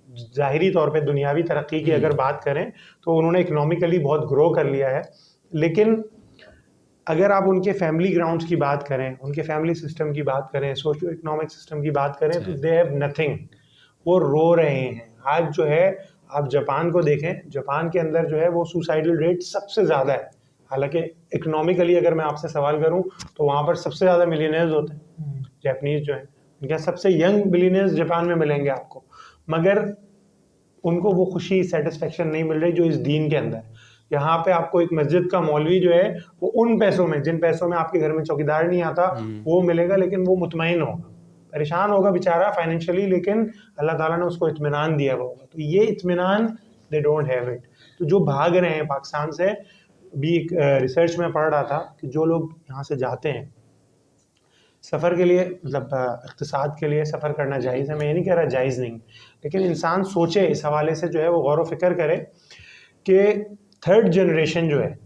ज़ाहिरी तौर पे दुनियावी तरक्की की अगर बात करें तो उन्होंने इकोनॉमिकली बहुत ग्रो कर लिया है, लेकिन अगर आप उनके फैमिली ग्राउंड्स की बात करें, उनके फैमिली सिस्टम की बात करें, सोशियो इकोनॉमिक सिस्टम की बात करें, तो दे हैव नथिंग। वो रो रहे हैं। आज जो है आप जापान को देखें, जापान के अंदर जो है वो सुसाइडल रेट सबसे ज़्यादा है। हालांकि इकोनॉमिकली अगर मैं आपसे सवाल करूं तो वहाँ पर सबसे ज़्यादा मिलियनेयर्स होते हैं जापानीज जो हैं, उनके सबसे यंग मिलियनेयर्स जापान में मिलेंगे आपको, मगर उनको वो खुशी सेटिस्फेक्शन नहीं मिल रही जो इस दीन के अंदर। यहाँ पे आपको एक मस्जिद का मौलवी जो है वो उन पैसों में, जिन पैसों में आपके घर में चौकीदार नहीं आता वो मिलेगा, लेकिन वो मुतमईन होगा, परेशान होगा बेचारा फाइनेंशियली, लेकिन अल्लाह ताला ने उसको इत्मीनान दिया हुआ होगा। तो ये इत्मीनान दे डोंट हैव इट। तो जो भाग रहे हैं पाकिस्तान से, भी एक रिसर्च में पढ़ रहा था कि जो लोग यहाँ से जाते हैं सफ़र के लिए, मतलब इक़्तिसाद के लिए सफ़र करना जायज़ है, मैं ये नहीं कह रहा जायज़ नहीं, लेकिन इंसान सोचे इस हवाले से जो है वो गौर व फ़िक्र करे कि थर्ड जनरेशन जो है,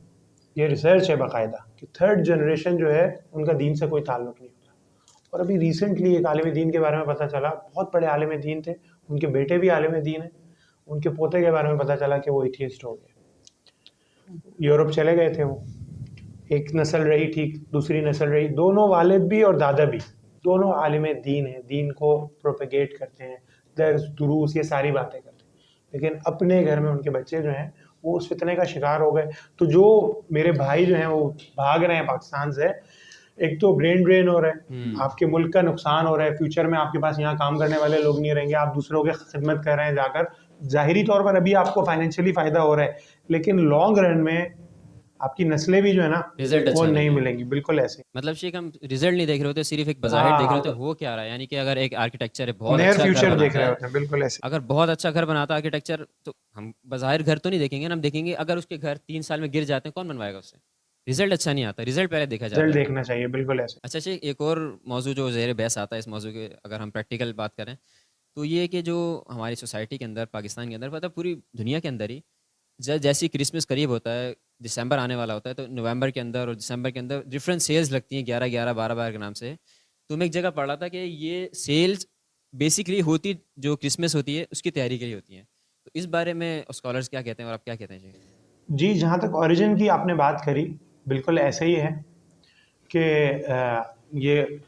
ये रिसर्च है बाकायदा, कि थर्ड जनरेशन जो है उनका दीन से कोई ताल्लुक़ नहीं होता। और अभी रिसेंटली एक आलिम दीन के बारे में पता चला, बहुत बड़े आलिम दीन थे, उनके बेटे भी आलिम दीन है, उनके पोते के बारे में पता चला कि वो एथियस्ट हो गए, यूरोप चले गए थे वो। एक नस्ल रही ठीक, दूसरी नस्ल रही, दोनों वालिद भी और दादा भी दोनों आलिम दीन हैं, दीन को प्रोपेगेट करते हैं, दर्स दुरूस ये सारी बातें करते हैं, लेकिन अपने घर में उनके बच्चे जो हैं वो उस फितने का शिकार हो गए। तो जो मेरे भाई जो हैं वो भाग रहे हैं पाकिस्तान से, एक तो ब्रेन ड्रेन हो रहा है, आपके मुल्क का नुकसान हो रहा है, फ्यूचर में आपके पास यहाँ काम करने वाले लोग नहीं रहेंगे, आप दूसरों की खिदमत कर रहे हैं जाकर, ज़ाहिरी तौर पर अभी आपको फाइनेंशियली फ़ायदा हो रहा है, लेकिन लॉन्ग रन में आपकी नस्लें भी जो है ना रिजल्ट वो अच्छा नहीं मिलेंगी। बिल्कुल ऐसे मतलब शेख हम रिजल्ट नहीं देख रहे होते, सिर्फ एक बज़ाहिर देख रहे होते हो क्या रहा है। यानी कि अगर एक आर्किटेक्चर है बहुत नियर अच्छा घर फ्यूचर देख बनाता रहे है, होते हैं, बिल्कुल ऐसे। अगर बहुत अच्छा घर बनाता है आर्किटेक्चर, तो हम बज़ाहिर घर तो नहीं देखेंगे ना, हम देखेंगे अगर उसके घर 3 साल में गिर जाते हैं कौन बनवाएगा उससे। रिजल्ट अच्छा नहीं आता, रिजल्ट पहले देखा जाता रिजल्ट है। देखना चाहिए, बिल्कुल ऐसे। अच्छा शेख, एक और मौजू जो ज़ेर बहस आता है इस मौजू के, अगर हम प्रैक्टिकल बात करें तो ये कि जो हमारी सोसाइटी के अंदर, पाकिस्तान के अंदर, मतलब पूरी दुनिया के अंदर ही, जैसे क्रिसमस करीब होता है, दिसंबर आने वाला होता है, तो नवंबर के अंदर और दिसंबर के अंदर डिफरेंट सेल्स लगती हैं 11-11 12-12 के नाम से। तो मैं एक जगह पढ़ रहा था कि ये सेल्स बेसिकली होती, जो क्रिसमस होती है उसकी तैयारी के लिए होती हैं। तो इस बारे में स्कॉलर्स क्या कहते हैं और आप क्या कहते हैं जी? जी, जहाँ तक ओरिजिन की आपने बात करी, बिल्कुल ऐसे ही है कि ये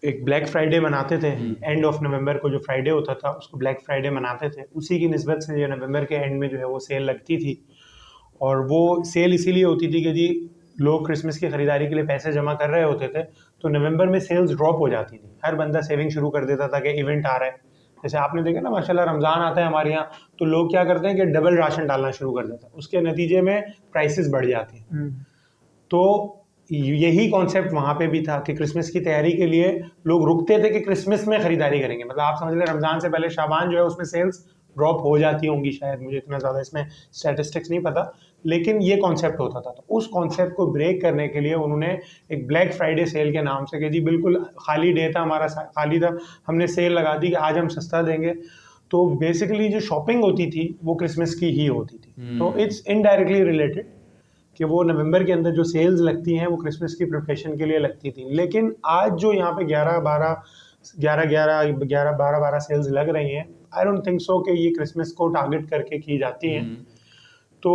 एक ब्लैक फ्राइडे मनाते थे, एंड ऑफ नवंबर को जो फ्राइडे होता था उसको ब्लैक फ्राइडे मनाते थे, उसी की निस्बत से जो नवंबर के एंड में जो है वो सेल लगती थी। और वो सेल इसीलिए होती थी कि जी लोग क्रिसमस की ख़रीदारी के लिए पैसे जमा कर रहे होते थे, तो नवंबर में सेल्स ड्रॉप हो जाती थी, हर बंदा सेविंग शुरू कर देता था कि इवेंट आ रहा है। जैसे आपने देखा ना माशाल्लाह रमज़ान आता है हमारे यहाँ, तो लोग क्या करते हैं कि डबल राशन डालना शुरू कर देते हैं, उसके नतीजे में प्राइसेस बढ़ जाती हैं। तो यही कॉन्सेप्ट वहाँ पे भी था कि क्रिसमस की तैयारी के लिए लोग रुकते थे कि क्रिसमस में ख़रीदारी करेंगे, मतलब आप समझ लें रमज़ान से पहले शाबान जो है उसमें सेल्स ड्रॉप हो जाती होंगी शायद, मुझे इतना ज़्यादा इसमें स्टैटिस्टिक्स नहीं पता, लेकिन ये कॉन्सेप्ट होता था। तो उस कॉन्सेप्ट को ब्रेक करने के लिए उन्होंने एक ब्लैक फ्राइडे सेल के नाम से, कि जी बिल्कुल खाली डे था हमारा, खाली था, हमने सेल लगा दी कि आज हम सस्ता देंगे। तो बेसिकली जो शॉपिंग होती थी वो क्रिसमस की ही होती थी। तो इट्स इनडायरेक्टली रिलेटेड कि वो नवंबर के अंदर जो सेल्स लगती हैं वो क्रिसमस की प्रिपरेशन के लिए लगती थी। लेकिन आज जो यहाँ पे 11-12 सेल्स लग रही हैं, आई डोंट थिंक सो कि ये क्रिसमस को टारगेट करके की जाती हैं। तो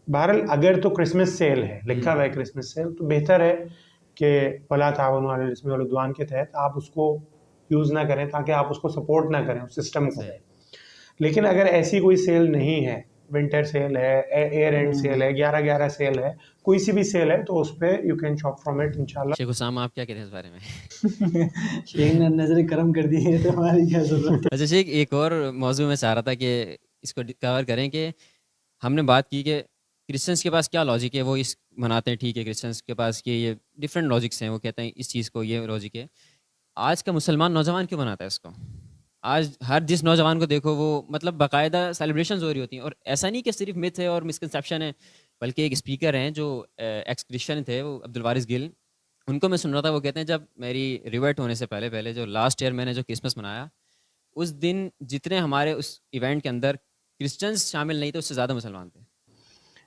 बहरहाल अगर तो क्रिसमस सेल है, लिखा हुआ है क्रिसमस सेल, तो बेहतर है कि वला तावनु अलल इस्मि वल उद्वान के तहत आप उसको यूज़ ना करें, ताकि आप उसको सपोर्ट ना करें उस सिस्टम को। लेकिन अगर ऐसी कोई सेल नहीं है, विंटर सेल है, एयर एंड सेल है, 11-11 सेल है, कोई सी भी सेल है, तो उस पर you can shop from it इंशाल्लाह। शेख हुसाम आप क्या कहते हैं इस बारे में? शेख ने नजर करम कर दी है, तो हमारी क्या जरूरत है। अच्छा शेख, एक और मौजू में चाह रहा था कि इसको कवर करें कि हमने बात की कि क्रिश्चियंस के पास क्या लॉजिक है, वो इस मनाते हैं, ठीक है, क्रिश्चियंस के पास कि ये डिफरेंट लॉजिक्स हैं, वो कहते हैं इस चीज़ को ये लॉजिक है। आज का मुसलमान नौजवान क्यों मनाता है इसको? आज हर जिस नौजवान को देखो वो मतलब बाकायदा सेलिब्रेशंस हो रही होती हैं, और ऐसा नहीं कि सिर्फ मिथ है और मिसकंसेप्शन है, बल्कि एक स्पीकर हैं जो एक्स क्रिश्चियन थे, वो अब्दुल वारिस गिल, उनको मैं सुन रहा था, वो कहते हैं जब मेरी रिवर्ट होने से पहले पहले जो लास्ट ईयर मैंने जो क्रिसमस मनाया, उस दिन जितने हमारे उस इवेंट के अंदर क्रिश्चियंस शामिल नहीं थे, उससे ज़्यादा मुसलमान थे।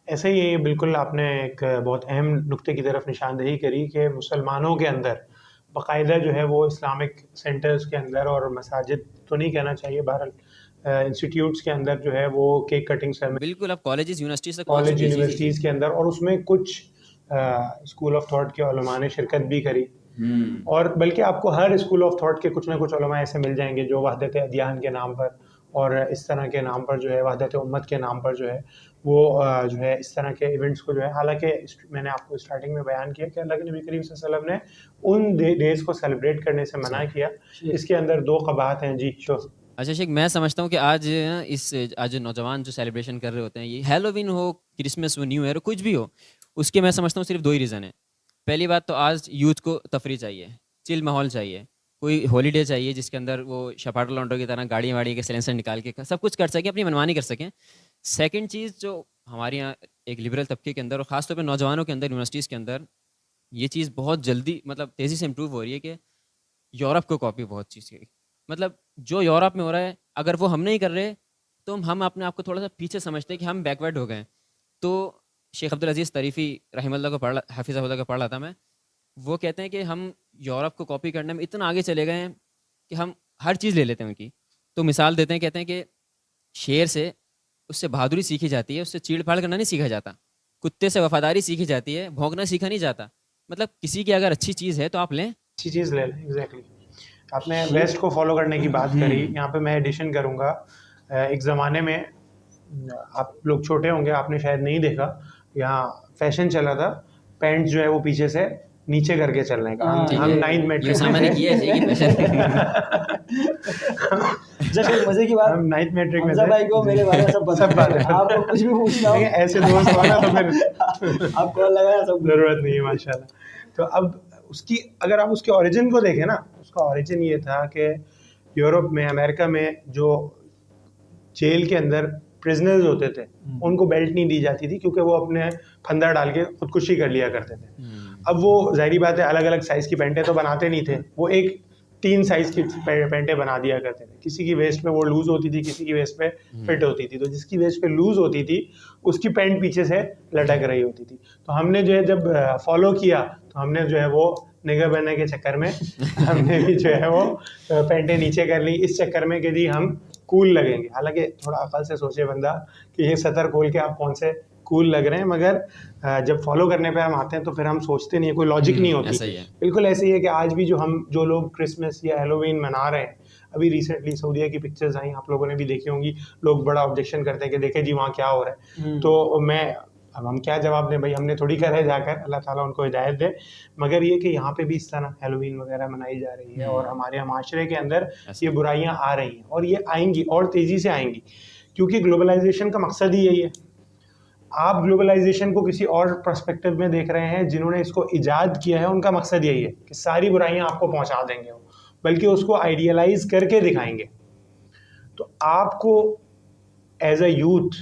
ऐसे ही बिल्कुल आपने एक बहुत अहम नुक्ते की तरफ निशानदेही करी कि मुसलमानों के अंदर बाकायदा जो है वो इस्लामिक सेंटर्स के अंदर, और मसाजिद तो नहीं कहना चाहिए, बहरहाल इंस्टीट्यूट्स के अंदर जो है वो केक कटिंग सेरेमनी, बिल्कुल, अब कॉलेजेस यूनिवर्सिटीज़ तक पहुंच कॉलेज चुकी है चीज़। यूनिवर्सिटीज़ के अंदर, और उसमें कुछ स्कूल ऑफ थॉट के उलमा ने शिरकत भी करी। और बल्कि आपको हर स्कूल ऑफ थॉट के कुछ ना कुछ उलमा ऐसे मिल जाएंगे जो वहदत अदियान के नाम पर और इस तरह के नाम पर जो है वहदत उम्मत के नाम पर जो है वो जो है इस तरह के इवेंट्स को जो है, हालांकि मैंने आपको स्टार्टिंग में बयान किया कि अल्लाह के नबी करीम सल्लल्लाहु अलैहि वसल्लम ने उन डेज़ को सेलिब्रेट करने से मना किया। इसके अंदर दो क़बाहत हैं जी। अच्छा शेख, मैं समझता हूँ कि आज आज जो नौजवान जो सेलिब्रेशन कर रहे होते हैं, ये हैलोवीन हो, क्रिसमस हो, न्यू ईयर हो, कुछ भी हो, उसके मैं समझता हूँ सिर्फ दो ही रीज़न है। पहली बात तो आज यूथ को तफरी चाहिए, चिल माहौल चाहिए, कोई हॉलीडे चाहिए जिसके अंदर वो शपाटा लॉन्डो की तरह गाड़ी वाड़ी के सिलेंसर निकाल के सब कुछ कर सकें, अपनी मनमानी कर सकें। सेकंड चीज़ जो हमारे यहाँ एक लिबरल तबके के अंदर और ख़ासतौर पर नौजवानों के अंदर, यूनिवर्सिटीज़ के अंदर ये चीज़ बहुत जल्दी मतलब तेज़ी से इम्प्रूव हो रही है कि यूरोप को कॉपी बहुत चीज़ की, मतलब जो यूरोप में हो रहा है अगर वो हम नहीं कर रहे तो हम अपने आप को थोड़ा सा पीछे समझते हैं कि हम बैकवर्ड हो गए। तो शेख अब्दुल अजीज़ तरीफ़ी रहमतुल्लाह को हाफिज़हुल्लाह को पढ़ रहा था मैं, वो कहते हैं कि हम यूरोप को कॉपी करने में इतना आगे चले गए हैं कि हम हर चीज़ ले लेते हैं उनकी। तो मिसाल देते हैं, कहते हैं कि शेर से उससे बहादुरी सीखी जाती है, उससे चीड़ फाड़ करना नहीं सीखा जाता। कुत्ते से वफादारी सीखी जाती है, भौंकना सीखा नहीं जाता। मतलब किसी की अगर अच्छी चीज़ है तो आप लें, अच्छी चीज़ ले लें। एग्जैक्टली आपने वेस्ट को फॉलो करने की बात करी, यहाँ पे मैं एडिशन करूँगा। एक ज़माने में आप लोग छोटे होंगे, आपने शायद नहीं देखा, यहाँ फैशन चला था पैंट जो है वो पीछे से नीचे करके चलने का। हम 9th मैट्रिक मैंने किया है ये फैशन। जब एक मजे की बात, हम 9th मैट्रिक में हमजा भाई को मेरे बारे में सब पता है। आपको कुछ भी पूछना हो ऐसे दोस्त वाला तो फिर आप कॉल लगाया, सब ज़रूरत नहीं है माशाल्लाह। तो अब उसकी अगर आप उसके ओरिजिन को देखें ना, उसका ओरिजिन ये था कि यूरोप में, अमेरिका में जो जेल के अंदर प्रिजनर्स होते थे उनको बेल्ट नहीं दी जाती थी क्योंकि वो अपने फंदा डाल के खुदकुशी कर लिया करते थे। अब वो ज़ाहिरी बात है अलग अलग साइज़ की पैंटें तो बनाते नहीं थे, वो एक 3 साइज़ की पैंटें बना दिया करते थे। किसी की वेस्ट में वो लूज़ होती थी, किसी की वेस्ट में फिट होती थी। तो जिसकी वेस्ट पे लूज़ होती थी उसकी पैंट पीछे से लटक रही होती थी। तो हमने जो है जब फॉलो किया तो हमने जो है वो निगर बनने के चक्कर में हमने भी जो है वो पैंटें नीचे कर ली, इस चक्कर में कि जी हम कूल लगेंगे। हालांकि थोड़ा अकल से सोचे बंदा कि ये सतर खोल के आप कौन से कूल लग रहे हैं, मगर जब फॉलो करने पे हम आते हैं तो फिर हम सोचते नहीं है, कोई लॉजिक नहीं होती। बिल्कुल ऐसे ही है कि आज भी जो लोग क्रिसमस या हैलोवीन मना रहे हैं, अभी रिसेंटली सऊदीया की पिक्चर्स आई, आप लोगों ने भी देखी होंगी, लोग बड़ा ऑब्जेक्शन करते हैं कि देखे जी वहाँ क्या हो रहा है। तो अब हम क्या जवाब दें भाई, हमने थोड़ी करा है जाकर, अल्लाह ताला उनको हिदायत दे। मगर ये कि यहाँ पे भी इस तरह हैलोवीन वगैरह मनाई जा रही है और हमारे माशरे के अंदर ये बुराइयाँ आ रही हैं और ये आएंगी और तेज़ी से आएंगी, क्योंकि ग्लोबलाइजेशन का मकसद ही यही है। आप ग्लोबलाइजेशन को किसी और पर्सपेक्टिव में देख रहे हैं, जिन्होंने इसको इजाद किया है उनका मकसद यही है कि सारी बुराइयाँ आपको पहुँचा देंगे, बल्कि उसको आइडियलाइज करके दिखाएंगे। तो आपको एज अ यूथ,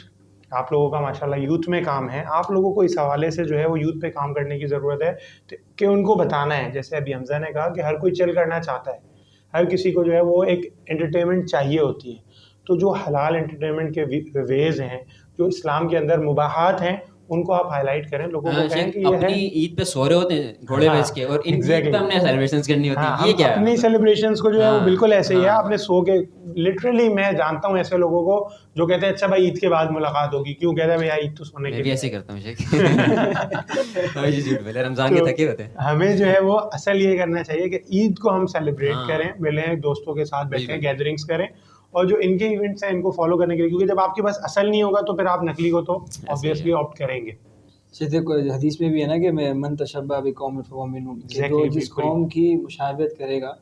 आप लोगों का माशाल्लाह यूथ में काम है, आप लोगों को इस हवाले से जो है वो यूथ पे काम करने की ज़रूरत है कि उनको बताना है। जैसे अभी हमजा ने कहा कि हर कोई चिल करना चाहता है, हर किसी को जो है वो एक एंटरटेनमेंट चाहिए होती है। तो जो हलाल एंटरटेनमेंट के वेज़ हैं, जो इस्लाम के अंदर मुबाहात हैं, उनको आप हाईलाइट करें, लोगों को कहें कि ये है। अपनी ईद पे सो रहे होते हैं घोड़े बेच के, और इन ईद पे हमने सेलिब्रेशंस करनी होती है, ये क्या है? अपनी सेलिब्रेशंस को जो है वो बिल्कुल ऐसे ही है, आपने सो के, लिटरली मैं जानता हूँ ऐसे लोगों को जो कहते हैं अच्छा भाई ईद के बाद मुलाकात होगी, क्यों कहते हैं भैया ईद तो सोने के लिए। ऐसे करता हूँ शेख रमजान के थके होते हैं। हमें जो है वो असल ये करना चाहिए कि ईद को हम सेलिब्रेट करें, मिलें, दोस्तों के साथ बैठें, गैदरिंग्स करें, और जो इनके इवेंट्स हैं इनको फॉलो करने के लिए, क्योंकि जब आपके पास असल नहीं होगा तो फिर आप नकली को तो ऑब्वियसली ऑप्ट करेंगे। देखो हदीस में भी है ना कि मन तशब्बा बिकौम फहुवा मिनहुम, जो जिस कौम की मुशाबहत करेगा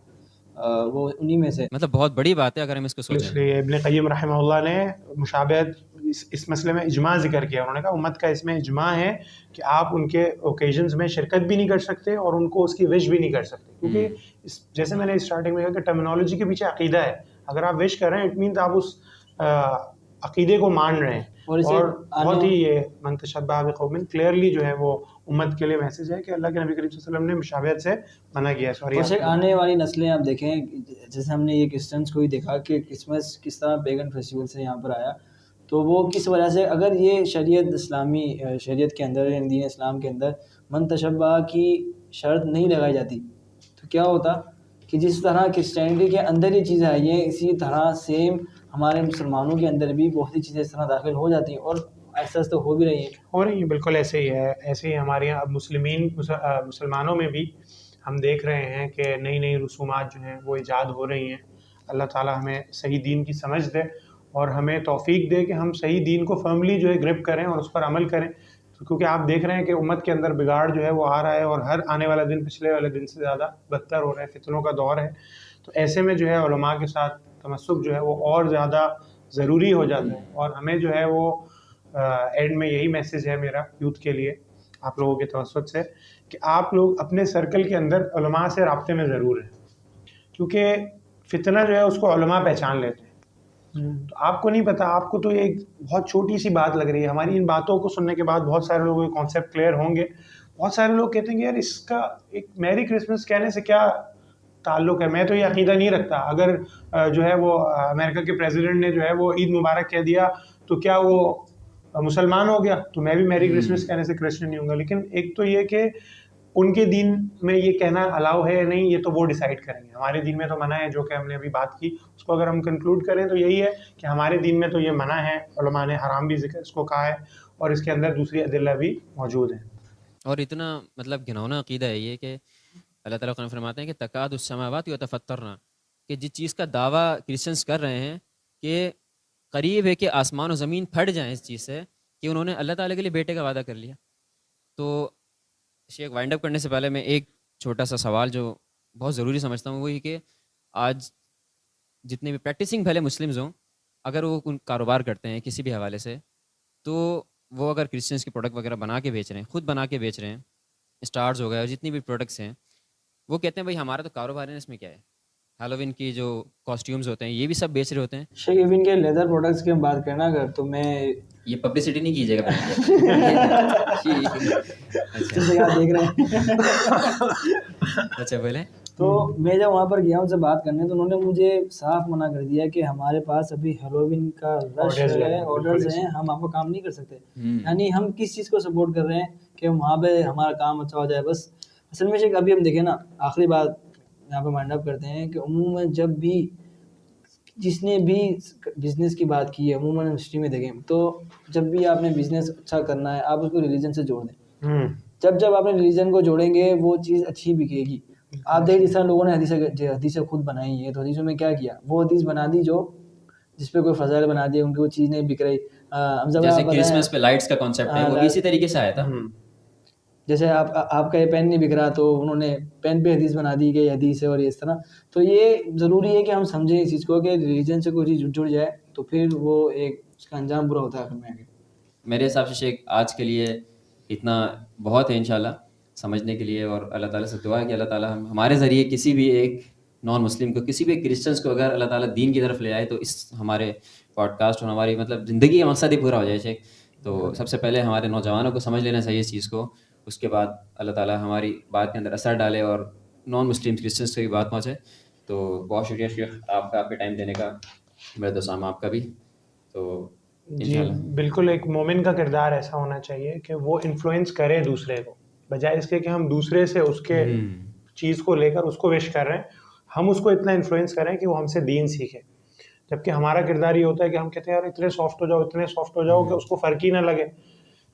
वो उन्हीं में से। मतलब बहुत बड़ी बात है अगर हम इसको सोचें। इसलिए इब्न क़य्यिम रहमहुल्लाह ने मुशाबहत इस मसले में इजमा जिक्र किया। उन्होंने कहा उम्मत का इसमें इजमा है कि आप उनके ओकेजन्स में शिरकत भी नहीं कर सकते और उनको उसकी विश भी नहीं कर सकते, क्योंकि जैसे मैंने स्टार्टिंग में कहा कि टर्मिनोलॉजी के पीछे अकीदा है। अगर आप विश कर रहे हैं इट मीन्स आप उस अकीदे को मान रहे हैं। और बहुत ही ये मन तशब्बा बिक़ौमिन क्लियरली जो है वो उम्मत के लिए मैसेज है कि अल्लाह के नबी करीम सल्लल्लाहु अलैहि वसल्लम ने मुशाबहत से मना किया है। सॉरी, आने वाली नस्लें आप देखें, जैसे हमने ये क्रिश्चियंस को ही देखा कि क्रिसमस किस तरह पेगन फेस्टिवल से यहाँ पर आया, तो वो किस वजह से, अगर ये शरीयत इस्लामी शरीयत के अंदर, दीन इस्लाम के अंदर मन तशब्बा की शर्त नहीं लगाई जाती तो क्या होता कि जिस तरह क्रिश्चियनिटी के अंदर ये चीज़ें आई हैं, इसी तरह सेम हमारे मुसलमानों के अंदर भी बहुत सी चीज़ें इस तरह दाखिल हो जाती हैं और ऐसा तो हो भी रही है। बिल्कुल ऐसे ही है। ऐसे ही हमारे यहाँ अब मुसलमानों में भी हम देख रहे हैं कि नई नई रसूमात जो हैं वो ईजाद हो रही हैं। अल्लाह ताला हमें सही दीन की समझ दे और हमें तौफीक दे कि हम सही दीन को फर्मली जो है ग्रिप करें और उस पर अमल करें। तो क्योंकि आप देख रहे हैं कि उम्मत के अंदर बिगाड़ जो है वो आ रहा है और हर आने वाला दिन पिछले वाले दिन से ज़्यादा बदतर हो रहा है, फितनों का दौर है। तो ऐसे में जो है उलमा के साथ तमस्सुक जो है वो और ज़्यादा ज़रूरी हो जाता है। और हमें जो है वो एंड में यही मैसेज है मेरा यूथ के लिए आप लोगों के तवज्जुह से कि आप लोग अपने सर्कल के अंदर उलमा से राब्ते में ज़रूर रहें, क्योंकि फितना जो है उसको उलमा पहचान लेते हैं। तो आपको नहीं पता, आपको तो ये एक बहुत छोटी सी बात लग रही है। हमारी इन बातों को सुनने के बाद बहुत सारे लोगों के कॉन्सेप्ट क्लियर होंगे। बहुत सारे लोग कहते हैं कि यार इसका एक मैरी क्रिसमस कहने से क्या ताल्लुक़ है। मैं तो ये अकीदा नहीं रखता, अगर जो है वो अमेरिका के प्रेसिडेंट ने जो है वो ईद मुबारक कह दिया तो क्या वो मुसलमान हो गया? तो मैं भी मैरी क्रिसमस कहने से क्रिश्चियन नहीं होऊंगा। लेकिन एक तो ये कि उनके दीन में ये कहना अलाउ है या नहीं, ये तो वो डिसाइड करेंगे। हमारे दीन में तो मना है, जो कि हमने अभी बात की। उसको अगर हम कंक्लूड करें तो यही है कि हमारे दीन में तो ये मना है, उलमा ने हराम भी जिक्र इसको कहा है और इसके अंदर दूसरी अदिल्ला भी मौजूद हैं। और इतना मतलब घिनौना अकीदा है ये कि अल्लाह ताला कुरान फरमाते हैं कि तकादुस समावात यतफत्तरना, कि जिस चीज़ का दावा क्रिश्चियंस कर रहे हैं कि करीब है कि आसमान और ज़मीन फट जाएं इस चीज़ से कि उन्होंने अल्लाह ताला के लिए बेटे का वादा कर लिया। तो शेख वाइंड अप करने से पहले मैं एक छोटा सा सवाल जो बहुत ज़रूरी समझता हूँ वो ये कि आज जितने भी प्रैक्टिसिंग भले मुस्लिम्स हों, अगर वो उन कारोबार करते हैं किसी भी हवाले से, तो वो अगर क्रिश्चियंस के प्रोडक्ट वगैरह बना के बेच रहे हैं, खुद बना के बेच रहे हैं, स्टार्स हो गए और जितनी भी प्रोडक्ट्स हैं, वो कहते हैं भाई हमारा तो कारोबार है, इसमें क्या है। हैलोवीन की जो कॉस्ट्यूम्स होते हैं ये भी सब बेच रहे होते हैं। शेख इवन के लेदर प्रोडक्ट्स की हम बात करना अगर, तो मैं ये पब्लिसिटी नहीं कीजिएगा जैसे आप देख रहे हैं अच्छा बोले। तो मैं जब वहाँ पर गया उनसे बात करने, तो उन्होंने मुझे साफ मना कर दिया कि हमारे पास अभी हेलोवीन का रश है, ऑर्डर्स हैं, हम आपको काम नहीं कर सकते। यानी हम किस चीज़ को सपोर्ट कर रहे हैं कि वहाँ पे हमारा काम अच्छा हो जाए बस। असल में शेख अभी हम देखें ना, आखिरी बात यहाँ पे माइंड अप करते हैं कि अमूमन जब भी जिसने भी बिज़नेस की बात की है अमूमन हिस्ट्री में देखें, तो जब भी आपने बिज़नेस अच्छा करना है आप उसको रिलीजन से जोड़ दें। जब आपने रिलीजन को जोड़ेंगे वो चीज़ अच्छी बिकेगी। आप देख जिस तरह लोगों ने हदीसें खुद बनाई है, तो हदीसों में क्या किया, वो हदीस बना दी जो जिस पे कोई फजाइल बना दिए, उनकी वो चीज़ नहीं बिक रही। जैसे क्रिसमस पे लाइट्स का कॉन्सेप्ट है वो इसी तरीके से आया था। जैसे आपका ये पेन नहीं बिक रहा तो उन्होंने पेन पे हदीस बना दी कि हदीस है और इस तरह। तो ये ज़रूरी है कि हम समझें इस चीज़ को कि रिलीजन से कोई चीज़ जुड़ जाए तो फिर वो एक उसका अंजाम बुरा होता है आखिर में आगे। मेरे हिसाब से शेख आज के लिए इतना बहुत है इंशाल्लाह समझने के लिए, और अल्लाह ताला से दुआ है कि अल्लाह ताला हमारे ज़रिए किसी भी एक नॉन मुस्लिम को, किसी भी क्रिश्चियंस को अगर अल्लाह ताला दीन की तरफ ले आए तो इस हमारे पॉडकास्ट और हमारी मतलब ज़िंदगी का मकसद ही पूरा हो जाए शेख। तो सबसे पहले हमारे नौजवानों को समझ लेना चाहिए इस चीज़ को, उसके बाद अल्लाह ताला हमारी बात के अंदर असर डाले और नॉन मुस्लिम क्रिश्चियंस की बात पहुँचे। तो बहुत शुक्रिया शेख आपका, आपके टाइम देने का। मेरे दोस्त आपका भी। तो जी बिल्कुल, एक मोमिन का किरदार ऐसा होना चाहिए कि वो इन्फ्लुएंस करे दूसरे को, बजाय इसके कि हम दूसरे से उसके चीज़ को लेकर उसको विश कर रहे हैं, हम उसको इतना इन्फ्लुएंस करें कि वो हमसे दीन सीखे। जबकि हमारा किरदार ये होता है कि हम कहते हैं यार इतने सॉफ्ट हो जाओ, इतने सॉफ्ट हो जाओ कि उसको फ़र्क ही ना लगे।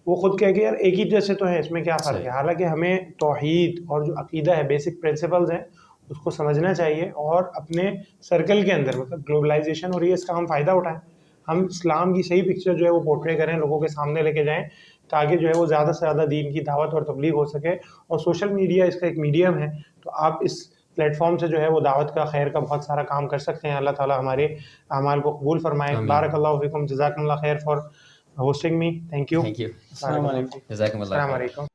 वो खुद कहे कि यार एक ही जैसे तो है, इसमें क्या फ़र्क है। हालांकि हमें तौहीद और जो अकीदा है, बेसिक प्रिंसिपल्स हैं, उसको समझना चाहिए और अपने सर्कल के अंदर मतलब ग्लोबलाइजेशन हो रही है, इसका हम फ़ायदा उठाएं। हम इस्लाम की सही पिक्चर जो है वो पोर्ट्रे करें, लोगों के सामने लेके जाएं, ताकि जो है वो ज़्यादा से ज़्यादा दीन की दावत और तबलीग हो सके। और सोशल मीडिया इसका एक मीडियम है, तो आप इस प्लेटफॉर्म से जो है वो दावत का, खैर का बहुत सारा काम कर सकते हैं। अल्लाह ताला हमारे अमाल को कबूल फरमाए। बारकल्लाहु फ़ीकुम, जज़ाकल्लाहु खैर for hosting me. Thank you. Thank you. Assalamu alaikum. Jazakumullah. Assalamu alaikum.